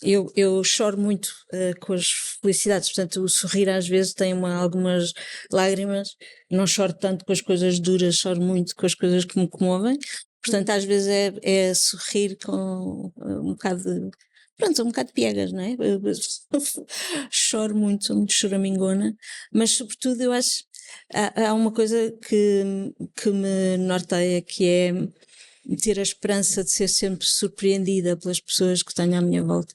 Eu choro muito com as felicidades, portanto o sorrir às vezes tem algumas lágrimas, não choro tanto com as coisas duras, choro muito com as coisas que me comovem, portanto às vezes é sorrir com um bocado de piegas, não é? Choro muito, sou muito choramingona, mas sobretudo eu acho há uma coisa que me norteia, que é ter a esperança de ser sempre surpreendida pelas pessoas que tenho à minha volta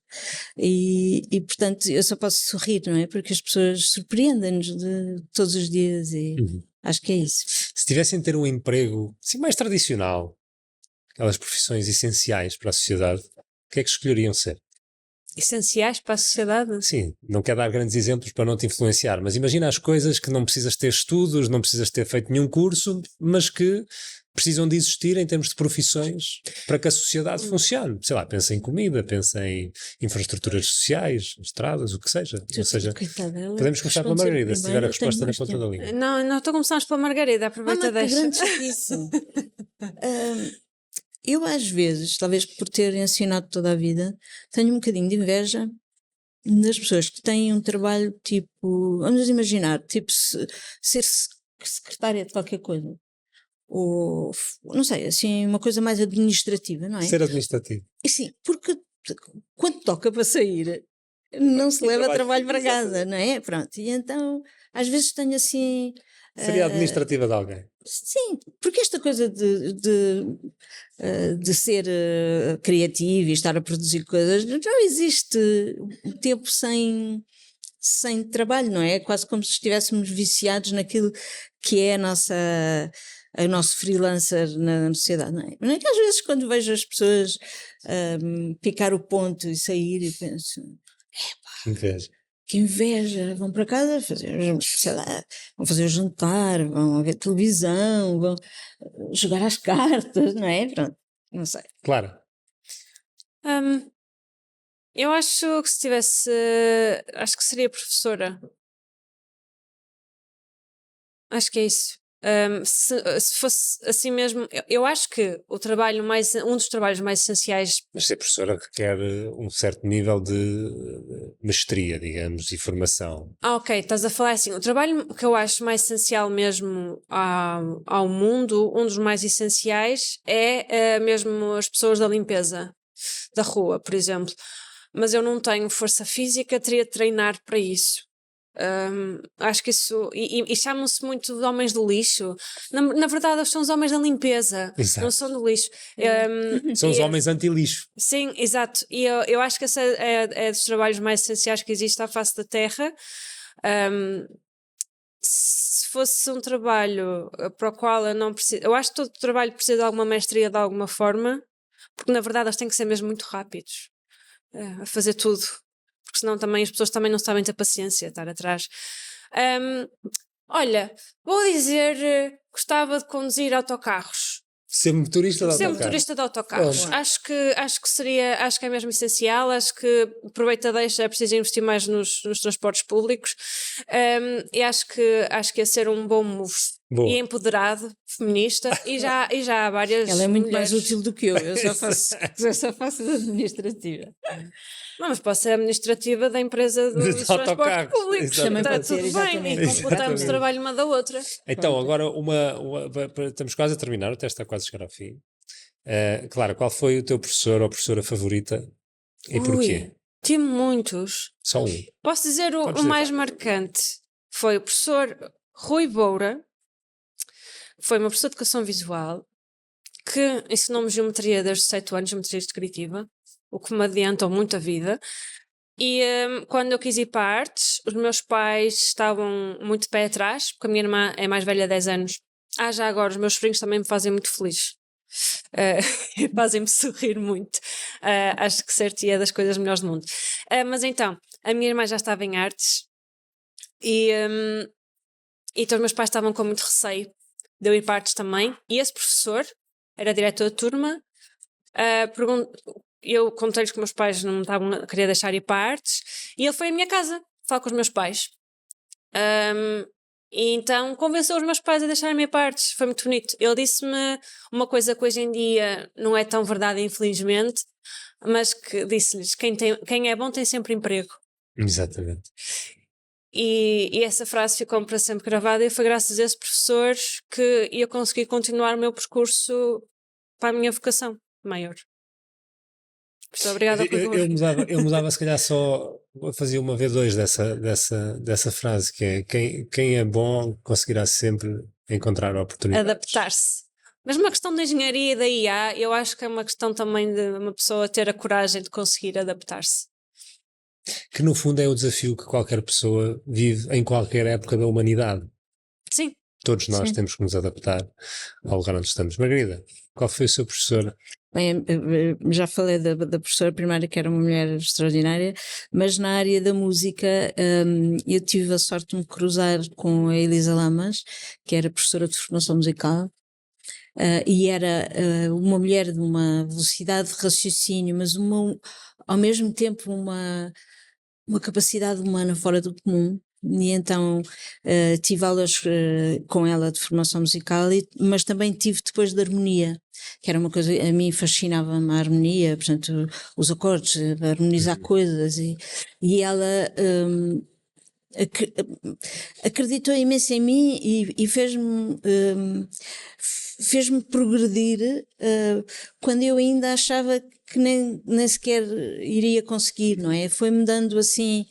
e portanto eu só posso sorrir, não é? Porque as pessoas surpreendem-nos de todos os dias e acho que é isso. Se tivessem de ter um emprego assim mais tradicional, aquelas profissões essenciais para a sociedade, o que é que escolheriam ser? Essenciais para a sociedade? Sim, não quero dar grandes exemplos para não te influenciar, mas imagina as coisas que não precisas ter estudos, não precisas ter feito nenhum curso, mas que precisam de existir em termos de profissões para que a sociedade funcione. Sei lá, pensa em comida, pensa em infraestruturas sociais, estradas, o que seja. Ou seja, podemos começar pela Margarida, se tiver a resposta na ponta da língua. Não, estou a começar pela Margarida, aproveita deixa. Eu às vezes, talvez por ter ensinado toda a vida, tenho um bocadinho de inveja das pessoas que têm um trabalho tipo, vamos imaginar, tipo ser secretária de qualquer coisa. Ou, não sei, assim, uma coisa mais administrativa, não é? Ser administrativo. E sim, porque quando toca para sair, não se leva Trabalho trabalho para casa, exatamente. não é? Pronto, e então às vezes tenho assim. Seria administrativa de alguém. Sim, porque esta coisa de ser criativo e estar a produzir coisas, já existe tempo sem trabalho, não é? É quase como se estivéssemos viciados naquilo que é a nosso freelancer na sociedade, não é? Não é que às vezes quando vejo as pessoas picar o ponto e sair e penso, Inveja. que inveja, vão para casa fazer, sei lá, vão fazer o jantar, vão ver televisão, vão jogar às cartas, não é? Pronto, não sei. Claro. Eu acho que se tivesse. Acho que seria professora. Acho que é isso. Se fosse assim mesmo, eu acho que um dos trabalhos mais essenciais. Mas ser professora requer um certo nível de mestria, digamos, e formação. Ok, estás a falar assim. O trabalho que eu acho mais essencial mesmo ao mundo, um dos mais essenciais, é mesmo as pessoas da limpeza da rua, por exemplo. Mas eu não tenho força física, teria de treinar para isso. Acho que isso. E chamam-se muito de homens do lixo. Na verdade, eles são os homens da limpeza, Exato. não são do lixo. São os homens anti-lixo. Sim, exato. E eu acho que esse é dos trabalhos mais essenciais que existe à face da Terra. Se fosse um trabalho para o qual eu não preciso. Eu acho que todo trabalho precisa de alguma mestria de alguma forma, porque na verdade eles têm que ser mesmo muito rápidos a fazer tudo. Porque senão também as pessoas também não sabem ter paciência, estar atrás. Olha, vou dizer, gostava de conduzir autocarros. Ser motorista de Ser autocarro. motorista de autocarros. Pronto. Acho que é mesmo essencial. Acho que aproveita deixa, é preciso investir mais nos transportes públicos. E acho que ia ser um bom move. Boa. E empoderado, feminista, e já há várias. Ela é muito mulheres. mais útil do que eu só faço administrativa. Não, mas pode ser administrativa da empresa dos transportes autocarros, públicos. exatamente. Também Está pode ser, tudo bem. E exatamente. completamos o Exatamente. trabalho uma da outra. Então, agora estamos quase a terminar, o teste está quase a chegar ao fim. Claro, qual foi o teu professor ou professora favorita e porquê? Tive muitos. Só um. Posso dizer Podes o dizer mais vários. marcante foi o professor Rui Boura, que foi uma professora de educação visual, que ensinou-me geometria desde os 7 anos, geometria descritiva, o que me adiantou muito a vida. E quando eu quis ir para artes, os meus pais estavam muito de pé atrás, porque a minha irmã é mais velha 10 anos. Já agora, os meus sobrinhos também me fazem muito feliz. Fazem-me sorrir muito. Acho que ser tia é das coisas melhores do mundo. Mas então, a minha irmã já estava em artes e então os meus pais estavam com muito receio de eu ir para artes também. E esse professor era diretor de turma. Eu contei-lhes que meus pais não me estavam a querer deixar ir para artes e ele foi à minha casa falar com os meus pais. E então convenceu os meus pais a deixarem-me ir para artes. Foi muito bonito. Ele disse-me uma coisa que hoje em dia não é tão verdade, infelizmente, mas que disse-lhes: quem é bom tem sempre emprego. Exatamente. E essa frase ficou-me para sempre gravada e foi graças a esse professor que eu consegui continuar o meu percurso para a minha vocação maior. Muito obrigada por Eu mudava se calhar só, fazia uma V2 dessa frase, que é quem é bom conseguirá sempre encontrar oportunidades. Adaptar-se. Mas uma questão da engenharia e da IA, eu acho que é uma questão também de uma pessoa ter a coragem de conseguir adaptar-se. Que no fundo é o desafio que qualquer pessoa vive em qualquer época da humanidade. Sim. Todos nós Sim. temos que nos adaptar ao lugar onde estamos. Margarida, qual foi o seu professor? Bem, já falei da professora primária, que era uma mulher extraordinária, mas na área da música eu tive a sorte de me cruzar com a Elisa Lamas, que era professora de formação musical, e era uma mulher de uma velocidade de raciocínio, mas ao mesmo tempo uma capacidade humana fora do comum. E então tive aulas com ela de formação musical, mas também tive depois de harmonia, que era uma coisa, a mim fascinava-me a harmonia, portanto os acordes, harmonizar coisas, e ela acreditou imenso em mim e fez-me fez-me progredir quando eu ainda achava que nem sequer iria conseguir, não é? Foi-me dando assim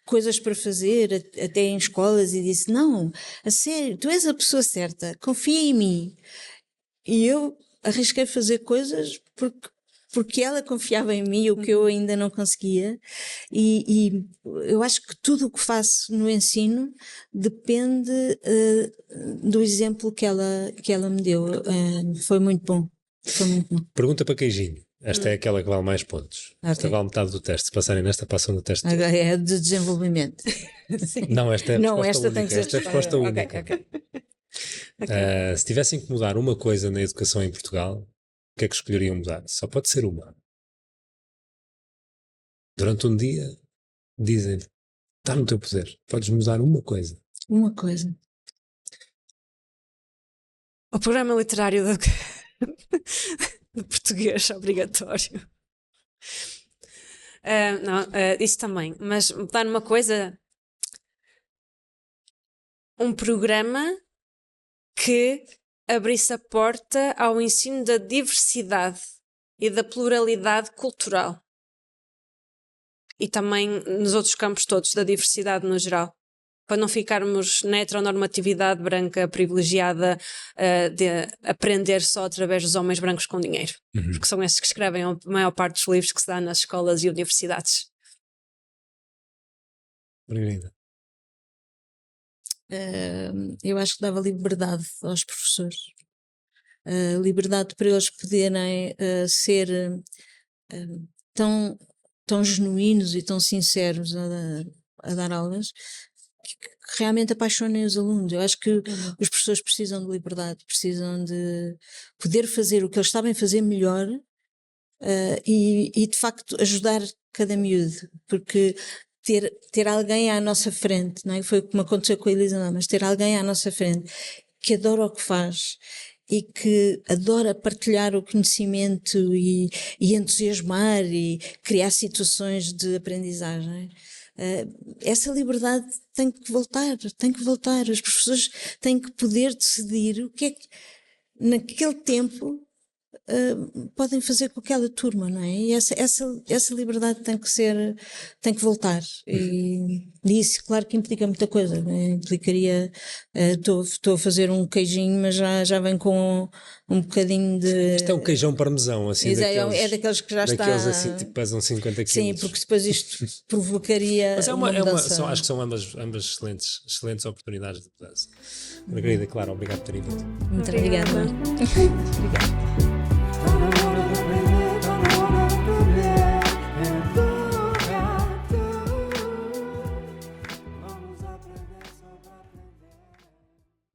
coisas para fazer, até em escolas, e disse, não, a sério, tu és a pessoa certa, confia em mim. E eu arrisquei fazer coisas porque ela confiava em mim, o que eu ainda não conseguia, e eu acho que tudo o que faço no ensino depende do exemplo que ela me deu. Foi muito bom. Foi muito bom. Pergunta para queijinho. Esta é aquela que vale mais pontos. Esta Ok. vale metade do teste. Se passarem nesta, passam no teste. Agora é de desenvolvimento. Não, esta é a Não, resposta esta tem única. que ser Esta é a resposta Ok, única. ok. Se tivessem que mudar uma coisa na educação em Portugal, o que é que escolheriam mudar? Só pode ser uma. Durante um dia, dizem, está no teu poder, podes mudar uma coisa. Uma coisa. O programa literário de português obrigatório. Não, isso também. Mas mudar uma coisa... Um programa que abrisse a porta ao ensino da diversidade e da pluralidade cultural. E também nos outros campos todos, da diversidade no geral. Para não ficarmos na heteronormatividade branca privilegiada de aprender só através dos homens brancos com dinheiro. Porque são esses que escrevem a maior parte dos livros que se dá nas escolas e universidades. Margarida. Eu acho que dava liberdade aos professores. Liberdade para eles poderem ser tão genuínos e tão sinceros a dar aulas que realmente apaixonem os alunos. Eu acho que os professores precisam de liberdade, precisam de poder fazer o que eles sabem fazer melhor e de facto ajudar cada miúdo, porque ter alguém à nossa frente, não é? Foi como aconteceu com a Elisa, mas ter alguém à nossa frente que adora o que faz e que adora partilhar o conhecimento e entusiasmar e criar situações de aprendizagem. Essa liberdade tem que voltar. Os professores têm que poder decidir o que é que naquele tempo podem fazer com aquela turma, não é? E essa liberdade tem que voltar. E isso, claro que implica muita coisa, né? Implicaria, estou a fazer um queijinho, mas já vem com um bocadinho de... Isto é um queijão parmesão, assim, é daqueles que já está... Daqueles assim, tipo, pesam 50 quilos. Sim, porque depois isto provocaria Mas uma mudança. acho que são ambas excelentes oportunidades de mudança. Margarida, claro, obrigado por terem vindo. Muito obrigada. Obrigada.